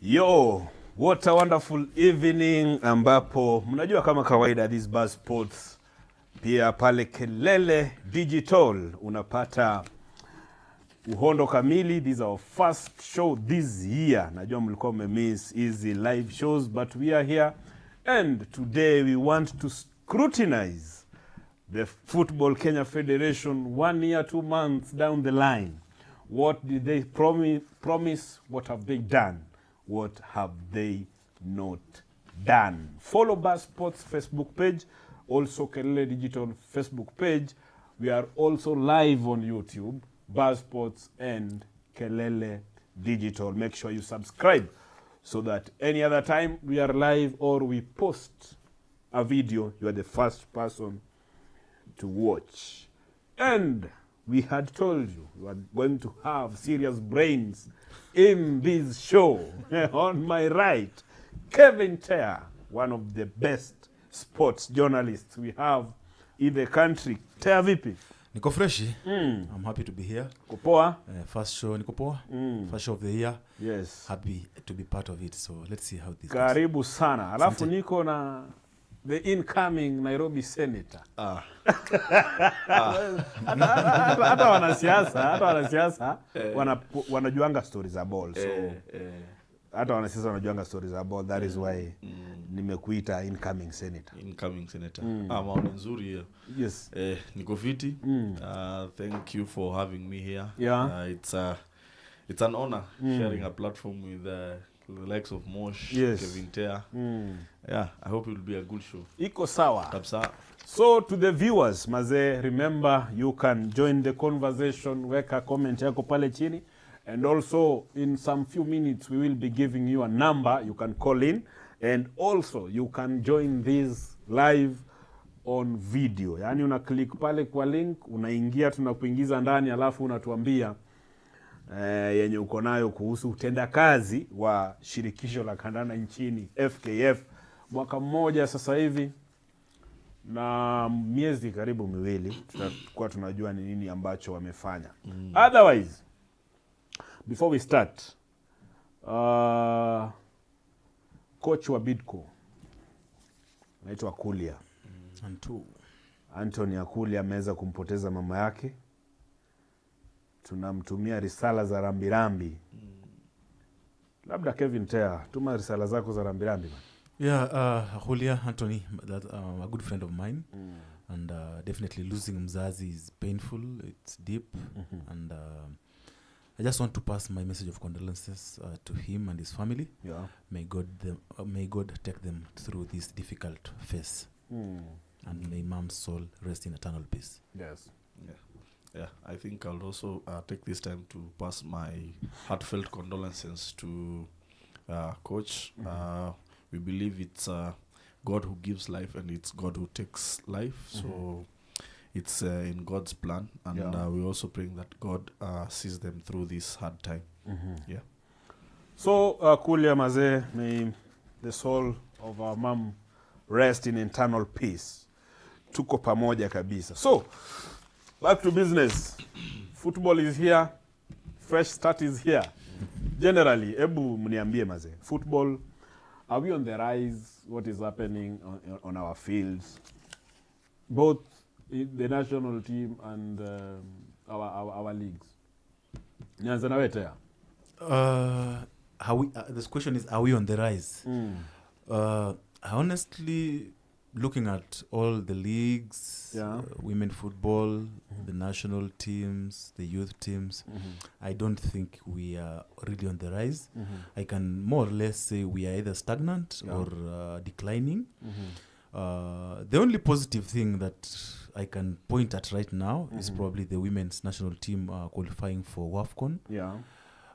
Yo, what a wonderful evening ambapo mnajua kama kawaida this Buzz Sports pia pale Kelele Digital unapata uhondo kamili. This is our first show this year. Najua mlikuwa mmemiss easy live shows but we are here and today we want to scrutinize the Football Kenya Federation 1 year 2 months down the line. What did they promise? What have they done? What have they not done? Follow Buzz Sports Facebook page, also Kelele Digital Facebook page. We are also live on YouTube, Buzz Sports and Kelele Digital. Make sure you subscribe so that any other time we are live or we post a video, you are the first person to watch. And we had told you we are going to have serious brains in this show. On my right, Kevin Tea, one of the best sports journalists we have in the country. Tea vipi? Niko freshi. I'm happy to be here. Kupoa? First show niko poa. First show of the year. Yes. Happy to be part of it. So let's see how this goes. Karibu sana. Alafu niko na the incoming Nairobi Senator. Hata wanasiasa wanajuanga stories za ball. So hata wanasiasa wanajuanga stories za ball. That is why nimekuita incoming senator. Incoming senator. Maoni nzuri hiyo. Yes. Niko fiti. Thank you for having me here. Yeah. It's an honor sharing a platform with the likes of Mosh, Yes. Kevin Tea. Yeah, I hope it will be a good show. Iko sawa. Kabisa. So to the viewers, maze, remember you can join the conversation, weka comment yako pale chini, and also in some few minutes we will be giving you a number you can call in, and also you can join this live on video. Yani una click pale kwa link, unaingia, tunakuingiza ndani, alafu unatuambia yenye uko nayo kuhusu utendakazi wa shirikisho la kandanda nchini FKF. Mwaka mmoja sasa hivi na miezi karibu miwili tutakuwa tunajua ni nini ambacho wamefanya. Otherwise, before we start, coach wa Bidco anaitwa Kulia. Anthony Akulia ameweza kumpoteza mama yake. Tunamtumia risala za rambirambi. Labda Kevin Tea, tuma risala zako za rambirambi. Yeah, Julia Anthony, a good friend of mine. And definitely losing mzazi is painful, it's deep. And I just want to pass my message of condolences to him and his family. Yeah. May God take them through this difficult phase. And may mom's soul rest in eternal peace. Yes. Yeah, I think I'll also take this time to pass my heartfelt condolences to Coach. We believe it's God who gives life and it's God who takes life. So it's in God's plan. And we also praying that God sees them through this hard time. Yeah. So, Kulia Maze, may the soul of our mom rest in eternal peace. Tuko pamoja kabisa. So, back to business. Football is here. Fresh start is here. Generally, ebu mniambie Maze, football, are we on the rise? What is happening on our fields? Both in the national team and our leagues. Nyanza na Tea. This question is, are we on the rise? Honestly, looking at all the leagues, women football, the national teams, the youth teams, I don't think we are really on the rise. I can more or less say we are either stagnant or declining. The only positive thing that I can point at right now is probably the women's national team qualifying for WAFCON. Yeah.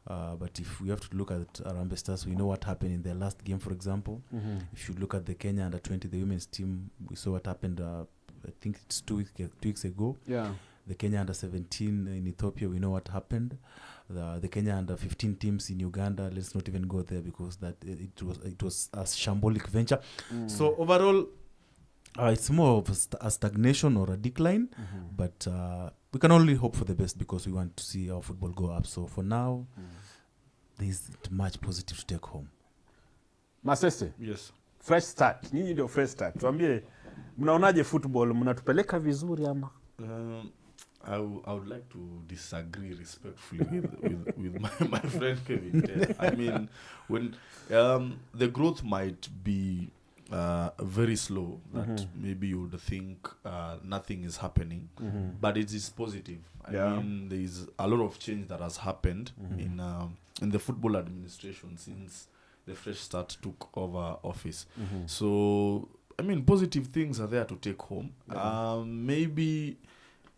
But if we have to look at Harambee Stars, we know what happened in their last game, for example. If you look at the Kenya under-20, the women's team, we saw what happened, I think it's 2 weeks ago. Yeah. The Kenya under-17 in Ethiopia, we know what happened. The Kenya under-15 teams in Uganda, let's not even go there because that it was a shambolic venture. So overall, it's more of a stagnation or a decline, but we can only hope for the best because we want to see our football go up. So for now, there isn't much positive to take home. Masese, Yes. fresh start. Nyinyi ndio fresh start. Tuambie mnaonaje football? Mnatupeleka vizuri ama? I would like to disagree respectfully with my friend Kevin Taylor. I mean, when the growth might be very slow, that maybe you would think nothing is happening, but it is positive. I mean, there is a lot of change that has happened in the football administration since the Fresh Start took over office. So, I mean, positive things are there to take home.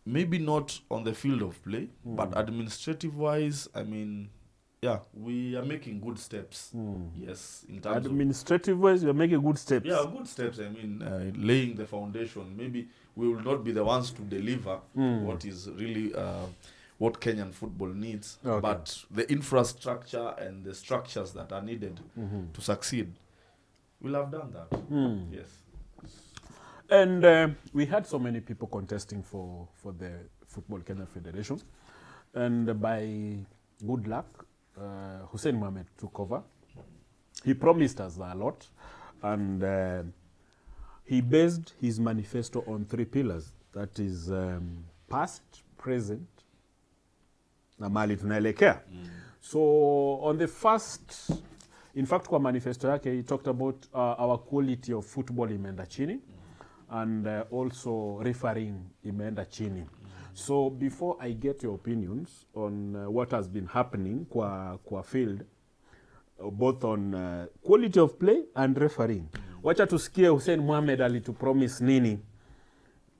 Maybe not on the field of play, but administrative wise, I mean, yeah, we are making good steps. Yes, in terms administrative wise, we are making good steps. Yeah, good steps. I mean, laying the foundation. Maybe we will not be the ones to deliver what is really what Kenyan football needs, but the infrastructure and the structures that are needed to succeed, we'll have done that. Yes. And we had so many people contesting for the Football Kenya Federation. And by good luck, Hussein Mohamed took over. He promised us a lot. And he based his manifesto on 3 pillars. That is past, present, na mali tunaelekea. So on the first, in fact, kwa manifesto yake, he talked about our quality of football imeenda chini. And also refereeing imeenda chini. So before I get your opinions on what has been happening kwa field, both on quality of play and refereeing, wacha tusikie Hussein Mohamed alitupromise nini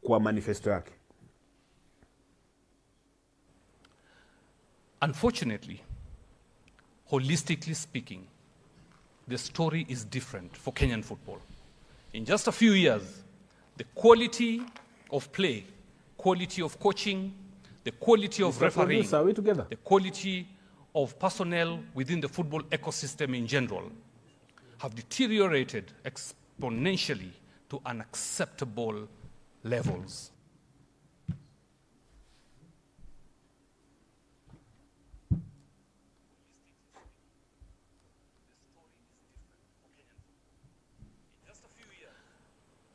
kwa manifesto yake. Unfortunately, holistically speaking, the story is different for Kenyan football. In just a few years, the quality of play, quality of coaching, the quality of refereeing, Are we together? the quality of personnel within the football ecosystem in general have deteriorated exponentially to unacceptable levels.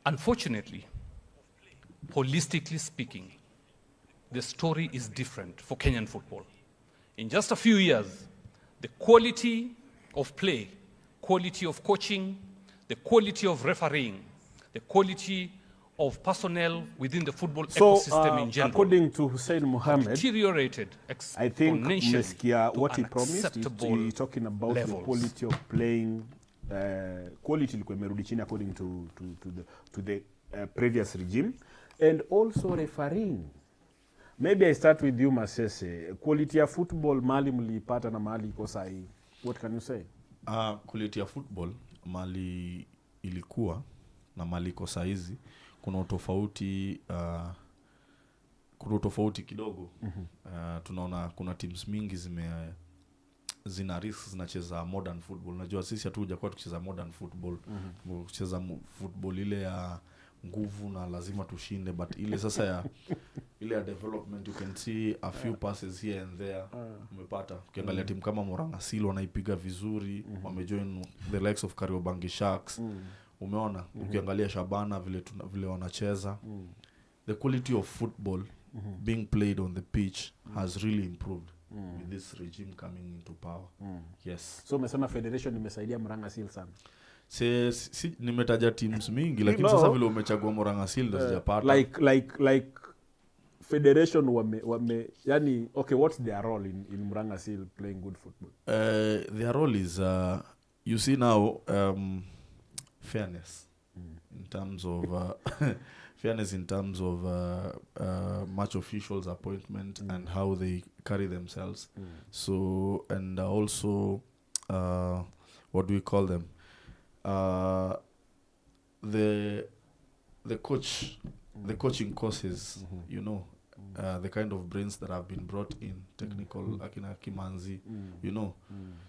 Unfortunately, holistically speaking, the story is different for Kenyan football. In just a few years, the quality of play, quality of coaching, the quality of refereeing, the quality of personnel within the football ecosystem in general, according to Hussein Mohamed, deteriorated I think exponentially umesikia to what he promised. unacceptable He's talking about levels. the quality of playing. Quality ilikuwa imerudi chini according to the previous regime, and also refereeing. Maybe I start with you, Masese. Quality ya football mali mliipata na mali iko sahi. What can you say? Quality ya football mali ilikuwa na mali iko saizi kuna utofauti kidogo. Tunaona kuna teams mingi zina risks zinacheza modern football. Najua sisi hatujakuwa tukicheza modern football. Kucheza football ile ya nguvu na lazima tushinde, but ile sasa ya ile ya development, you can see a few passes here and there. Umepata ukiangalia timu kama Morangasilo wanaipiga vizuri, wamejoin the likes of Kariobangi Sharks. Umeona ukiangalia Shabana vile wanacheza. The quality of football being played on the pitch has really improved with this regime coming into power. Yes. So umesema federation imesaidia Morangasil sana. Si nimetaja teams mingi lakini sasa vile umechagua Morangasil ndio sijapata. Like federation yani, okay, what's their role in Morangasil playing good football? Their role is you see now fairness in terms of fairness in terms of match officials appointment and how they carry themselves. So, and also what do we call them, the coaching courses, you know, the kind of brains that have been brought in, technical akina Kimanzi, you know.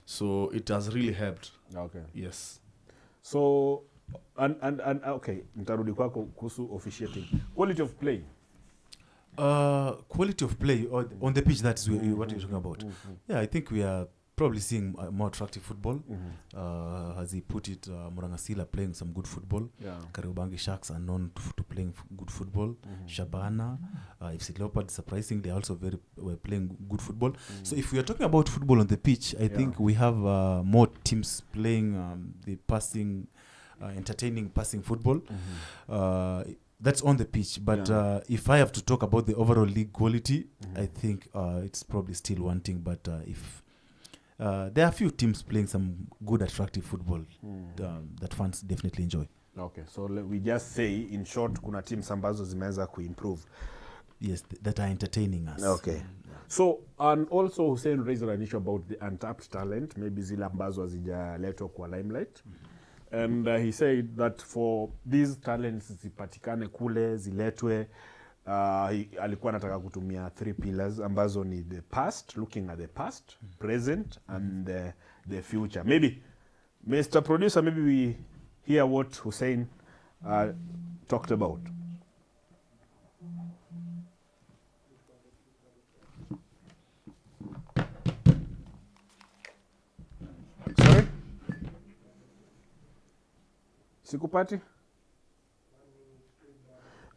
So it has really helped. Okay. Yes. So and okay, nitarudi kwako kuhusu officiating. Quality of play. Quality of play on the pitch, that is what you're talking about. Yeah, I think we are probably seeing more attractive football. As he put it, Murangasila playing some good football. Yeah. Kariobangi Sharks are known to playing good football. Shabana, FC Leopard, surprisingly, also were playing good football. So if we are talking about football on the pitch, I think we have more teams playing the passing, entertaining passing football. That's on the pitch. But if I have to talk about the overall league quality, I think it's probably still wanting. But if there are a few teams playing some good, attractive football that fans definitely enjoy. Okay, so we just say in short, kuna teams ambazo zimeweza kuimprove. Yes, that are entertaining us. Okay. So, and also Hussein raised an issue about the untapped talent, maybe zile ambazo hazijaletwa kwa limelight. And he said that for these talents zipatikane kule, ziletwe, alikuwa anataka kutumia 3 pillars ambazo ni the past, looking at the past, present, and the future. Maybe, Mr. Producer, maybe we hear what Hussein talked about. Sorry? Sikupati?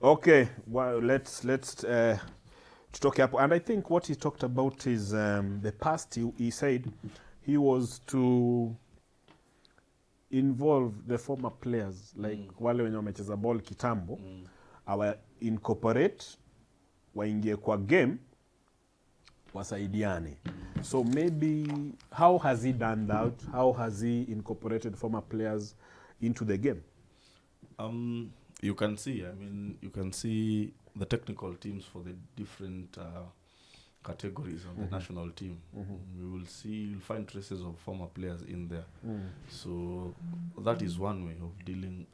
Okay, well, let's talk up. And I think what he talked about is the past. He said he was to involve the former players, like wale wenye wamecheza ball kitambo, awa incorporate, waingie kwa game, wasaidiane. So maybe, how has he done that? How has he incorporated former players into the game? You can see, you can see the technical teams for the different categories on the national team. You'll find traces of former players in there. So that is one way of dealing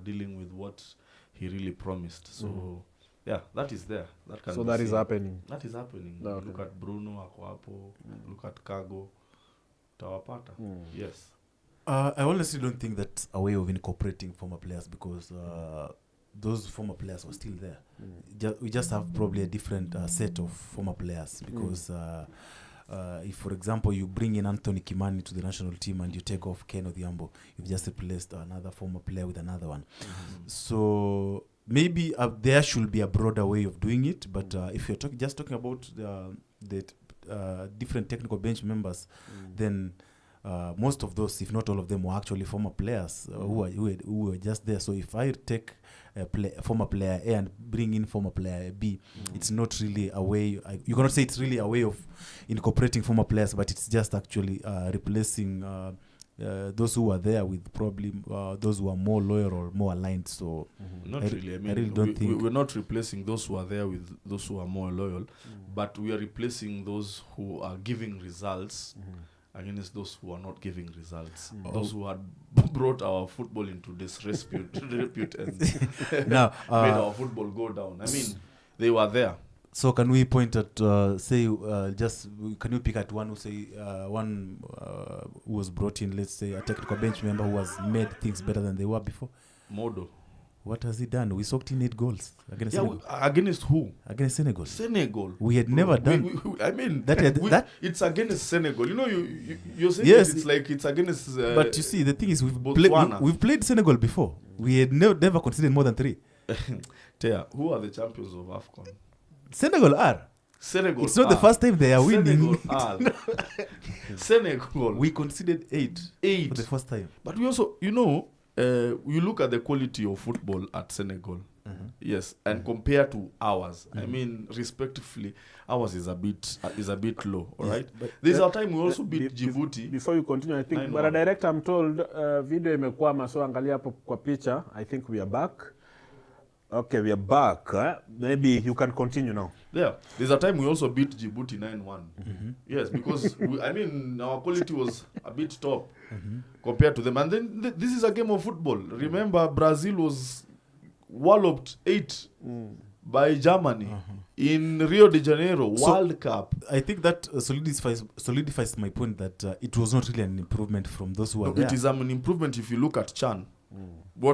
dealing with what he really promised. So yeah, that is there. That can So be that is seen. happening. That is happening. Okay. Look at Bruno ako hapo. Look at Kago. Tawapata. Yes. I honestly don't think that's a way of incorporating former players because those former players were still there. We just have probably a different set of former players because if, for example, you bring in Anthony Kimani to the national team and you take off Ken Odhiambo, you've just replaced another former player with another one. So maybe there should be a broader way of doing it, but if you're just talking about the different technical bench members, then most of those, if not all of them, were actually former players who were just there. So if I take former player A and bring in former player B, it's not really a way, you cannot say it's really a way of incorporating former players, but it's just actually replacing those who are there with probably those who are more loyal or more aligned. So Not really. I really don't think we're not replacing those who are there with those who are more loyal, but we are replacing those who are giving results against those who are not giving results. Those who had brought our football into disrepute and now made our football go down. They were there. So can we point at can you pick at one who was brought in, let's say a technical bench member who has made things better than they were before? Modo. What has he done? We soaked in 8 goals against Senegal. Against who? Against Senegal. Senegal. We had never done. It's against Senegal. You know, you're saying Yes. it's like it's against. But you see, the thing is, Botswana. we've played Senegal before. We had never considered more than 3. Tea, who are the champions of AFCON? Senegal are. Senegal. It's not the first time they are winning. Senegal are. Senegal. We conceded 8 for the first time. But we also, you look at the quality of football at Senegal. Yes, and compare to ours. Respectively, ours is a bit low. All right. There's a time we also beat Djibouti. Before you continue, I think, but a director, I'm told, video imekwama, so angalia hapo kwa picha. I think we are back. Okay, we are back. Maybe you can continue now. Yeah, there's a time we also beat Djibouti 9-1. Yes, because our quality was a bit top compared to them. And then this is a game of football. Remember, Brazil was walloped 8 by Germany in Rio de Janeiro World Cup. I think that solidifies my point that it was not really an improvement from those who are there. It is an improvement if you look at Chan.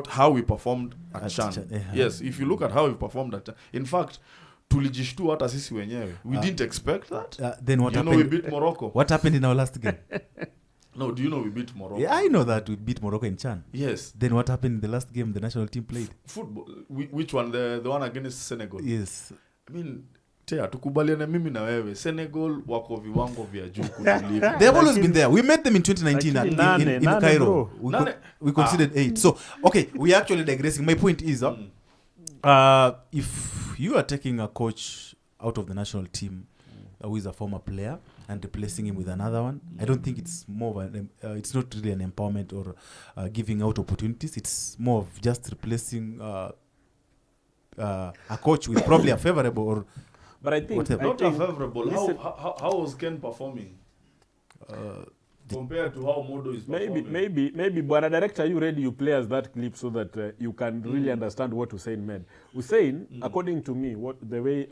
How we performed at Chan. Chan. Yes, if you look at how we performed at Chan. In fact, tulijishtua hata sisi wenyewe. We didn't expect that. Then what you know happened? we beat Morocco. What happened in our last game? No, do you know we beat Morocco? Yeah, I know that we beat Morocco in Chan. Yes. Then what happened in the last game the national team played? Football. Which one? The one against Senegal? Yes. I mean, tukubaliane mimi na wewe. Senegal wako viwango vya juu kutuliko. They have always been there. We met them in 2019 in Cairo. We conceded 8. So, okay, we are actually digressing. My point is, if you are taking a coach out of the national team who is a former player and replacing him with another one, I don't think it's more of it's not really an empowerment or giving out opportunities. It's more of just replacing a coach with probably a favorable or but I think not a favorable. How was Ken performing compared to how Modo is performing? Maybe Bwana Director, are you ready? You play us that clip so that you can really understand what Hussein meant. Hussein, according to me, the way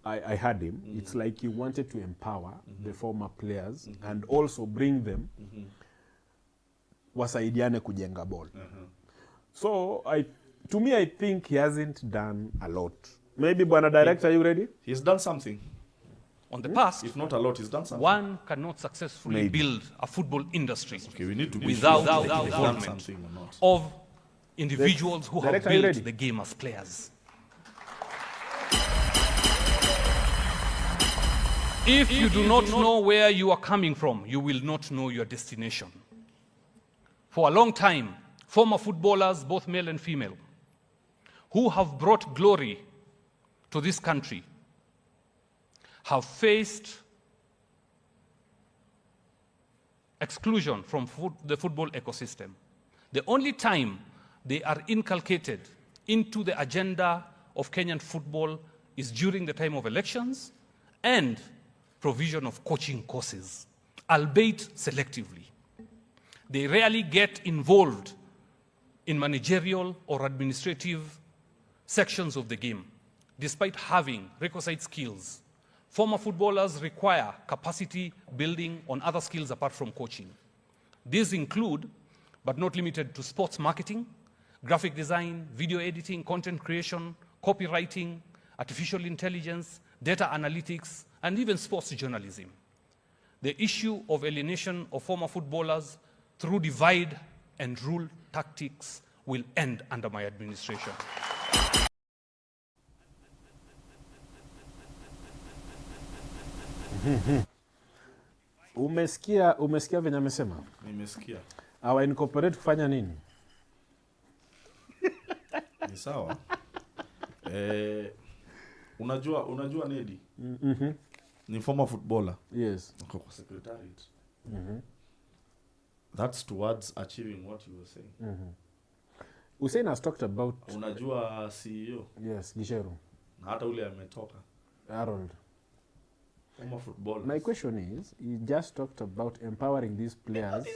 I heard him, it's like he wanted to empower the former players and also bring them wasaidiane kujenga ball. So to me, I think he hasn't done a lot. Maybe Bwana Director, are you ready? He's done something. On the past, If not a lot, he's done something. one cannot successfully build a football industry Okay, we need to be without sure the if he's done involvement something or not. of individuals who have Director, are you built ready? the game as players. If you do not know where you are coming from, you will not know your destination. For a long time, former footballers, both male and female, who have brought glory to this country, have faced exclusion from the football ecosystem. The only time they are inculcated into the agenda of Kenyan football is during the time of elections and provision of coaching courses, albeit selectively. They rarely get involved in managerial or administrative sections of the game, despite having requisite skills. Former footballers require capacity building on other skills apart from coaching. These include, but not limited to, sports marketing, graphic design, video editing, content creation, copywriting, artificial intelligence, data analytics, and even sports journalism. The issue of alienation of former footballers through divide and rule tactics will end under my administration. Umesikia venye amesema? Nimesikia. Awa incorporate kufanya nini? Ni sawa. Unajua Nedi? Ni former footballer. Yes. Kwa secretariat. That's towards achieving what you were saying. Hussein has talked about Unajua CEO? yes, Gisheru, Na hata ule ametoka. Harold. Former footballer. My question is, he just talked about empowering these players.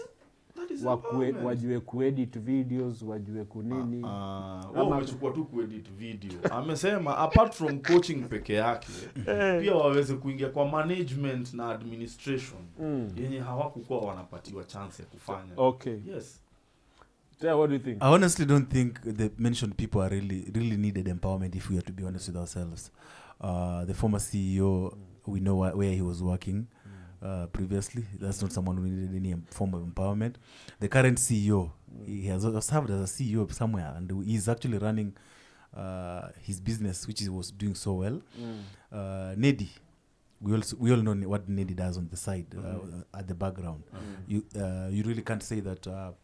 That is empowerment. Wajue kuedit videos, wajue kunini. Wewe umechukua tu kuedit video. Amesema apart from coaching peke yake, pia waweze kuingia kwa management na administration yenye hawakukuwa wanapatiwa chance ya kufanya. Okay. Yes. Tell what do you think? I honestly don't think the mentioned people are really needed empowerment, if we are to be honest with ourselves. The former CEO, we know where he was working previously. That's not someone who needed any form of empowerment. The current CEO, he has served as a CEO somewhere, and he's actually running his business, which he was doing so well. Nedi, we all know what Nedi does on the side, at the background. You really can't say that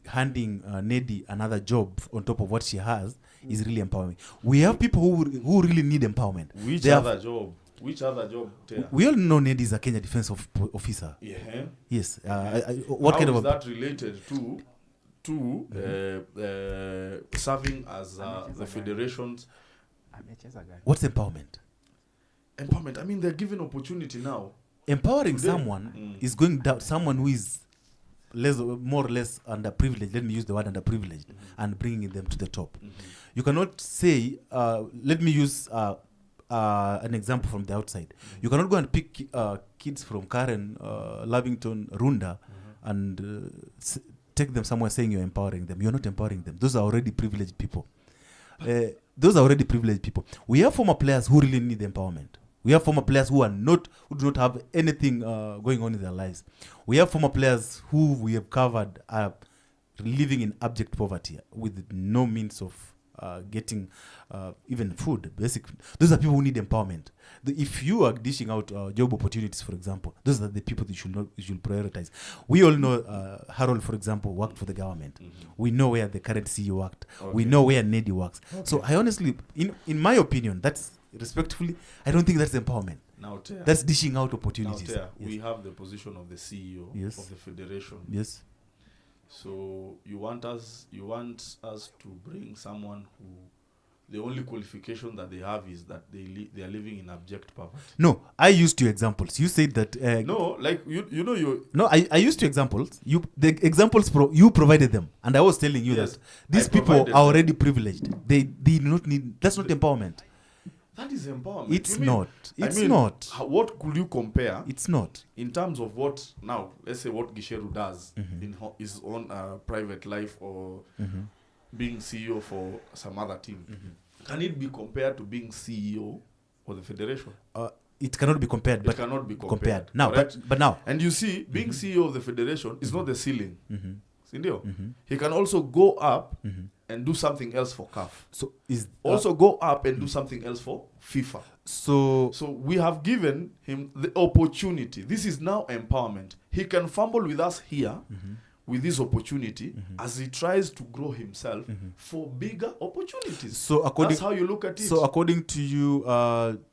handing Nedi another job on top of what she has is really empowering. We have people who really need empowerment. Which other job? Tia? We all know Nedi is a Kenya Defense Officer. Yeah. Yes. What How kind is of that related to serving as the federation's what's empowerment? empowerment? I mean, they're given opportunity now. Empowering someone is going down. Someone who is more or less underprivileged. Let me use the word underprivileged, and bringing them to the top. You cannot say. Let me use an example from the outside. You cannot go and pick kids from Karen, Lavington, Runda, and take them somewhere saying you're empowering them. You're not empowering them. Those are already privileged people. those are already privileged people. We have former players who really need empowerment. We have former players who do not have anything going on in their lives. We have former players who we have covered up living in abject poverty with no means of getting even food, basic. Those are people who need empowerment. If you are dishing out job opportunities, for example, those are the people that you should prioritize. We all know Harold, for example, worked for the government. We know where the current CEO worked. We know where Nedi works. So I honestly, in my opinion, that's respectfully, I don't think that's empowerment. Now, That's dishing out opportunities. yes. We have the position of the CEO of the federation. Yes. So you want us to bring someone who the only qualification that they have is that they are living in abject poverty. No, I used two examples. You said that. No, like you. No, I used two examples. The examples you provided them, and I was telling you that these people are already privileged. They do not need. That's not empowerment. That is empowerment. It's not. It's not. What could you compare? It's not. In terms of what now, let's say what Gisheru does in his own private life or being CEO for some other team. Can it be compared to being CEO of the federation? It cannot be compared. It cannot be compared. Now, but now. And you see, being CEO of the federation is not the ceiling. He can also go up and do something else for CAF. So go up and do something else for FIFA. So we have given him the opportunity. This is now empowerment. He can fumble with us here with this opportunity as he tries to grow himself for bigger opportunities. So that's how you look at it. So according to you,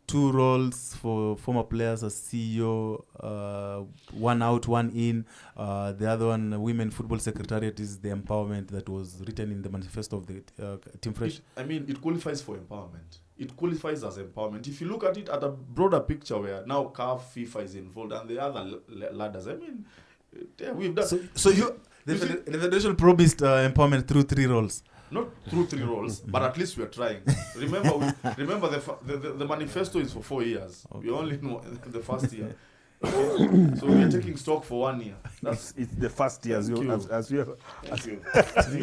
two roles for former players as CEO, one out, one in. The other one, Women Football Secretariat, is the empowerment that was written in the manifesto of the Team Fresh. It qualifies for empowerment. It qualifies as empowerment. If you look at it at a broader picture where now CAF, FIFA is involved and the other ladders, we've done. The federation promised empowerment through three roles. Not through three roles, but at least we are trying. Remember, the manifesto is for 4 years. We only know the first year. Okay? So we are taking stock for 1 year. It's the first year, as you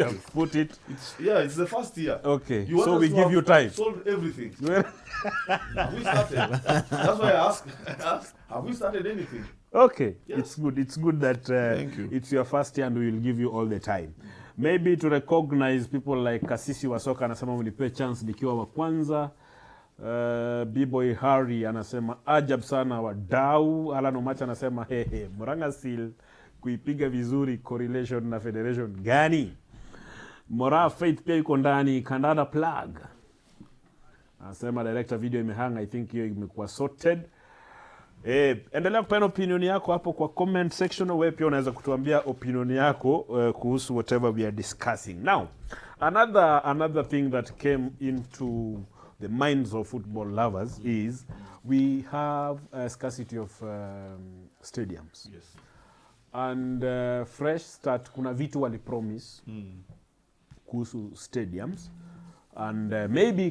have put it. It's the first year. Okay, so we give you time. Solved everything. Have we started? That's why I asked. Have we started anything? Okay, Yes. it's good. It's good that Thank you. it's your first year and we will give you all the time. Maybe to recognize people like Kasisi Wasoka anasema mnipe chance nikiwa wa kwanza. B-boy Harry anasema ajab sana wadau. Alan Omacha anasema Murang'a Seal kuipiga vizuri, correlation na federation gani? Mora Faith pia yuko ndani. Kandana plug anasema director video imehanga, I think hiyo imekuwa sorted. Endelea kupeana opinion yako hapo kwa comment section. Wewe pia unaweza kutuambia opinion yako kuhusu whatever we are discussing. Now, another thing that came into the minds of football lovers is we have a scarcity of stadiums. Yes. And Fresh Start kuna vitu wali promise kuhusu stadiums and maybe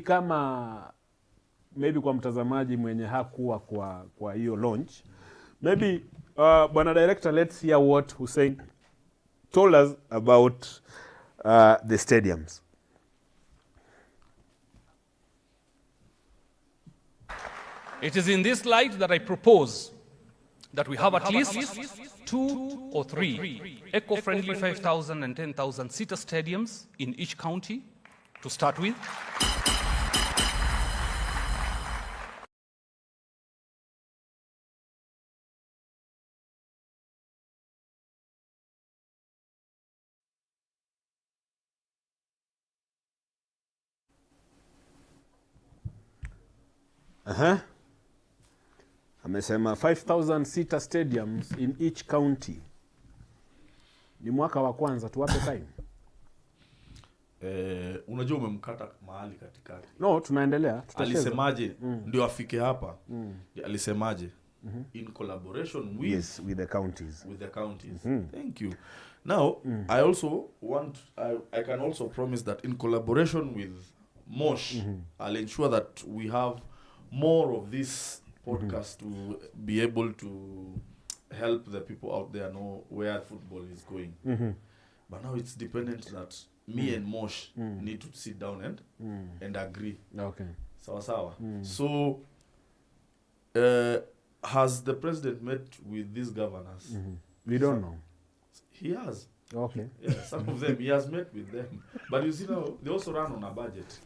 kwa mtazamaji mwenye hakuwa kwa hiyo launch, maybe bwana director, let's hear what Hussein told us about the stadiums. It is in this light that I propose that we have at least 2 or 3 eco-friendly 5,000 and 10,000 seater stadiums in each county to start with. Amesema 5,000 seater stadiums in each county. Ni mwaka wa kwanza, tuwape time. Unajua umemkata mahali katikati. No, tunaendelea. Alisemaje ndio afike hapa? Alisemaje? In collaboration with with the counties. Thank you. Now, I also I can also promise that in collaboration with Mosh, I'll ensure that we have more of this podcast to be able to help the people out there know where football is going. But now it's dependent that me and Mosh need to sit down and agree. Okay. Sawa. So, has the president met with these governors? We don't know. He has. Okay. Yeah, some of them, he has met with them. But you see now, they also run on a budget.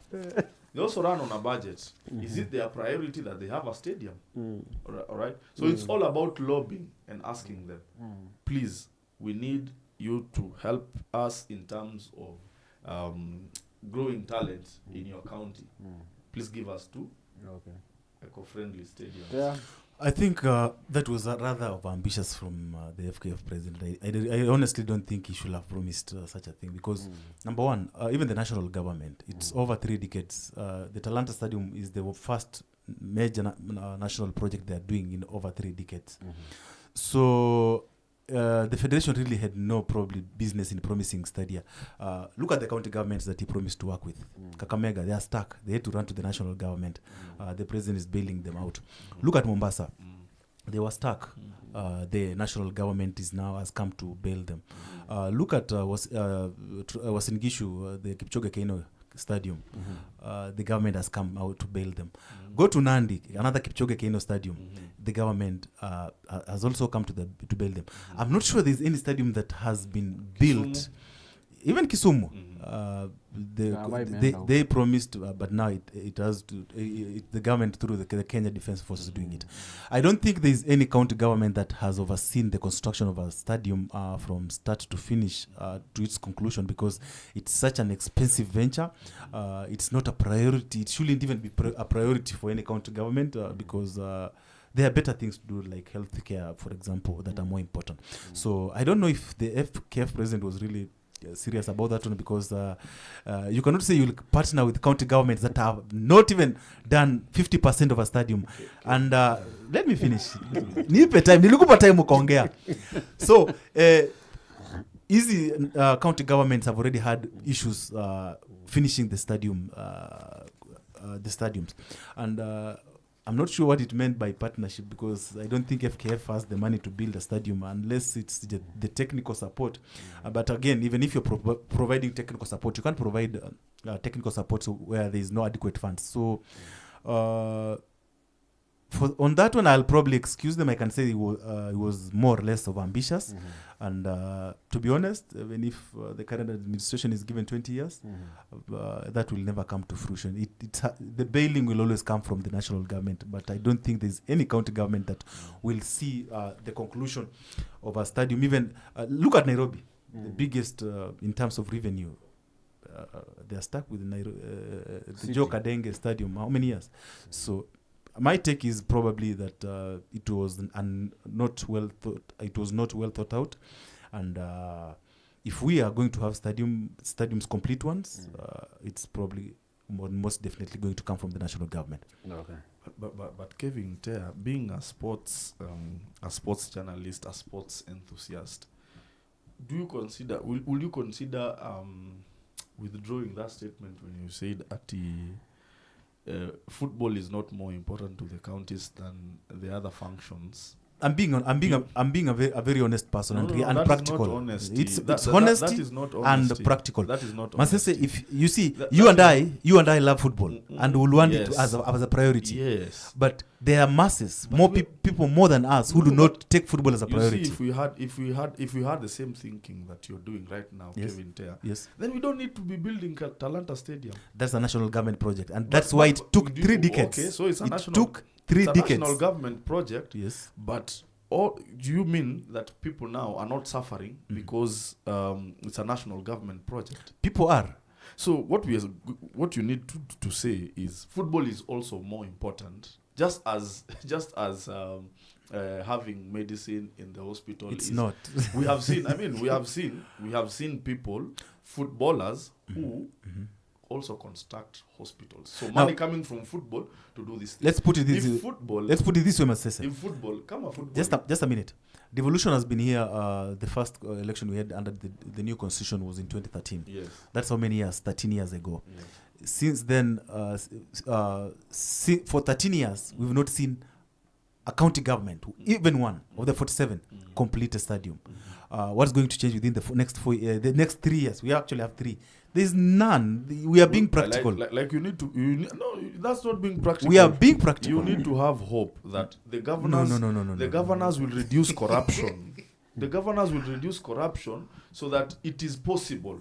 Is it their priority that they have a stadium? All right? So it's all about lobbying and asking them, please, we need you to help us in terms of growing talent in your county. Please give us two eco-friendly stadiums. Yeah. I think that was rather of ambitious from the FKF president. I honestly don't think he should have promised such a thing because, number one, even the national government, it's over 3 decades. The Talanta Stadium is the first major national project they are doing in over 3 decades. So the federation really had no probably business in promising stadia. Look at the county governments that he promised to work with. Kakamega, they are stuck. They had to run to the national government. The president is bailing them out. Look at Mombasa. They were stuck. The national government has come to bail them. Look at Uasin Gishu, the Kipchoge Keino Stadium. The government has come out to bail them. Go to Nandi, another Kipchoge Keino Stadium. The government has also come to bail them. I'm not sure there's any stadium that has been built. Even Kisumu, they promised, but now it has to. The government through the Kenya Defence Forces doing it. I don't think there's any county government that has overseen the construction of a stadium from start to finish to its conclusion because it's such an expensive venture. It's not a priority. It shouldn't even be a priority for any county government because. There are better things to do, like healthcare, for example, that are more important. So I don't know if the FKF president was really serious about that one because you cannot say you'll partner with county governments that have not even done 50% of a stadium. And let me finish. Nipe time. Nilikupa time ukaongea. So easy county governments have already had issues finishing the stadiums. And I'm not sure what it meant by partnership because I don't think FKF has the money to build a stadium unless it's the technical support. But again, even if you're providing technical support, you can't provide technical support where there is no adequate funds. So on that one, I'll probably excuse them. I can say it was more or less of ambitious. And to be honest, even if the current administration is given 20 years, that will never come to fruition. The bailing will always come from the national government, but I don't think there's any county government that will see the conclusion of a stadium. Even look at Nairobi, the biggest in terms of revenue. They are stuck with the Joe Kadenge Stadium. How many years? So my take is probably that it was not well thought. It was not well thought out, and if we are going to have stadiums complete ones, it's probably most definitely going to come from the national government. Okay. But Kevin Tea, being a sports journalist, a sports enthusiast, do you consider? Will you consider withdrawing that statement when you said at football is not more important to the counties than the other functions? I'm being a very honest person and practical. It's that honesty is not and practical. That is not honesty. honesty. If you see, you and I love football and we'll want it as a priority. Yes. But there are masses, people more than us who do not take football as a priority. You see, if we had the same thinking that you're doing right now, Kevin Tea, then we don't need to be building Talanta Stadium. That's a national government project, and that's why it took 3 decades. Okay, so it's a national government project. Yes. But do you mean that people now are not suffering because it's a national government project? People are. So what you need to say is football is also more important. Just as having medicine in the hospital. It's not. We have seen people, footballers who also construct hospitals. So money coming from football to do this thing. Let's put it this way, Mr. In football, come on, football. Just a minute. Devolution has been here. The first election we had under the new constitution was in 2013. Yes. That's how many years? 13 years ago. Yes. Since then, for 13 years, we've not seen a county government, even one of the 47, complete a stadium. what's going to change within the next 4 years, the next 3 years. We actually have 3. There's none. We are being practical. Like you need to. No, that's not being practical. We are being practical. You need to have hope that the governors, the governors will reduce corruption. The governors will reduce corruption so that it is possible.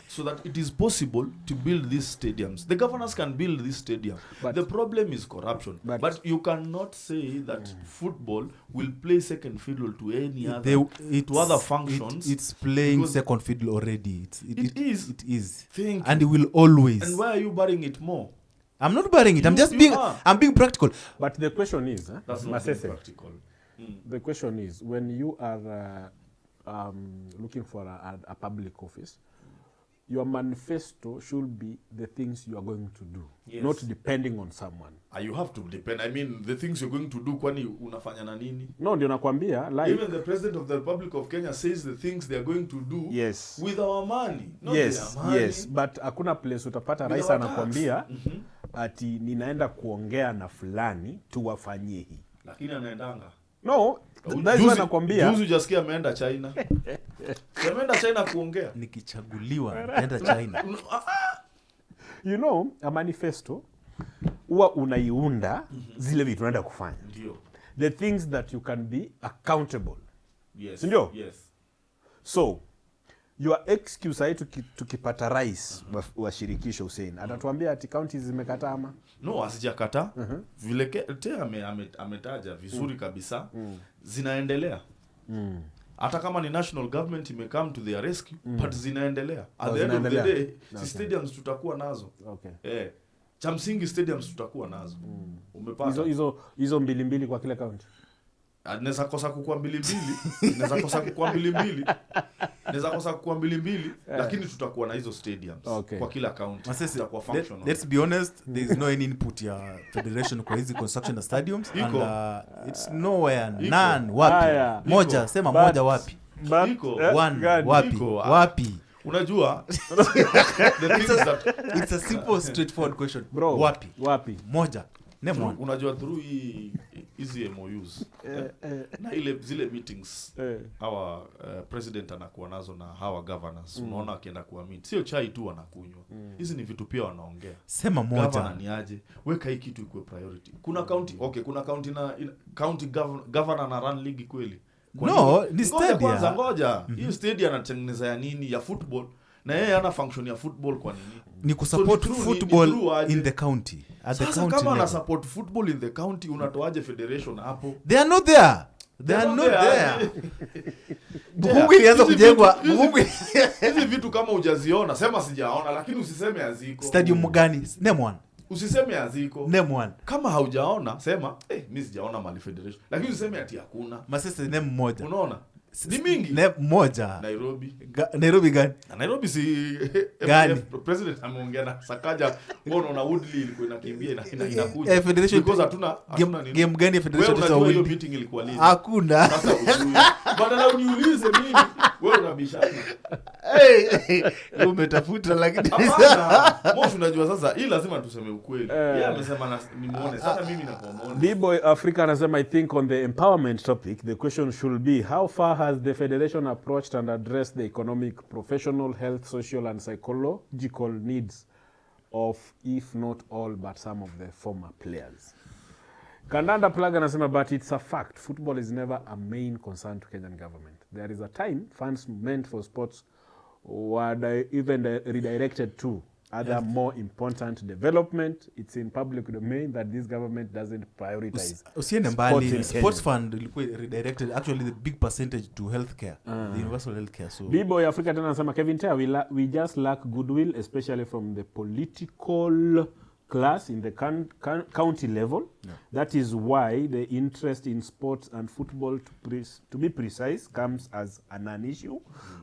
So that it is possible to build these stadiums. The governors can build this stadium. But the problem is corruption. But you cannot say that football will play second fiddle to any other to other functions. It's playing second fiddle already. It is. And it will always. And why are you burying it more? I'm not burying it. I'm being practical. But the question is, that's not being practical. The question is, when you are looking for a public office, your manifesto should be the things you are going to do, not depending on someone. You have to depend. I mean, the things you're going to do, kwani unafanya na nini? No, ndio nakwambia. Like, even the president of the Republic of Kenya says the things they are going to do with our money. Not yes, their money. Yes, but hakuna place utapata rais anakwambia ati ninaenda kuongea na fulani tuwafanyie hii. Lakini anaendanga. No, that's why nakwambia. Juzi hujasikia ameenda China. Ameenda China kuongea. Nikichaguliwa naenda China. You know, a manifesto huwa unaiunda zile vitu unaenda kufanya. Ndio. The things that you can be accountable. Yes. Ndio? Yes. So, your excuse hai tukipata rais wa shirikisho Hussein atatuambia ati counties zimekataa ama? No, asijakata. Vile ametaja vizuri kabisa zinaendelea. Hata kama ni national government imecome to their rescue, but zinaendelea. At the end of the day, stadiums tutakuwa nazo. Okay. Cha msingi stadiums tutakuwa nazo. Umepata? Hizo mbili kwa kila county. Naweza kosa kukua mbili, lakini tutakuwa na hizo stadiums kwa kila county. Tutakuwa functional. Let's be honest, there is no any input ya federation kwa hizi construction of stadiums and it's nowhere, none. Wapi? Moja, sema moja wapi? Wapi? Unajua the things that it's a simple straightforward question. Bro, wapi? Moja. Name one. Unajua through hizi MOUs na zile meetings hawa president anakuwa nazo na hawa governors, unaona akienda kuwa meet, sio chai tu wanakunywa. Hizi ni vitu pia wanaongea. Sema moja. Governor ni aje, weka hii kitu ikuwe priority. Kuna county, kuna county na county governor na run league kweli. No, ni stadium. Ngoja. Hiyo stadium anatengeneza ya nini? Ya football. Na yeye ana function ya football kwa nini? Ni kusupport football in the county. At the county kama ana support football in the county, unatoaje federation hapo? They are not there. Buhungu ilianza kujengwa. Hizi vitu kama hujaziona, sema sijaona, lakini usiseme haziko. Stadium gani? Name one. Usiseme haziko. Name one. Kama haujaona, sema mimi sijaona mali federation. Lakini usiseme ati hakuna. Masese name moja. Unaona? Ni mingi. Name moja. Nairobi. Nairobi gani? Nairobi si gani? President ameongea na Sakaja, unaona Woodley ilikuwa inakimbia inakuja. Federation because hatuna nini. Game gani federation sasa wewe hiyo meeting ilikuwa lini? Hakuna. Sasa badala uniulize mimi, wewe unabishana. Umetafuta lakini Moshi unajua sasa hii lazima tuseme ukweli. Yeye amesema nimuone. Sasa mimi nakuona. B-Boy Africa anasema I think on the empowerment topic the question should be how far has the federation approached and addressed the economic, professional, health, social and psychological needs of if not all but some of the former players. Kandanda Plug anasema but it's a fact football is never a main concern to Kenyan government. There is a time funds meant for sports were even redirected to other more important development. It's in public domain that this government doesn't prioritize. Usiende mbali. Sports fund ilikuwa redirected actually the big percentage to healthcare, the universal healthcare. So B-Boy Africa tena anasema Kevin Tea, we just lack goodwill especially from the political class in the county level. That is why the interest in sports and football, to be precise, comes as a non-issue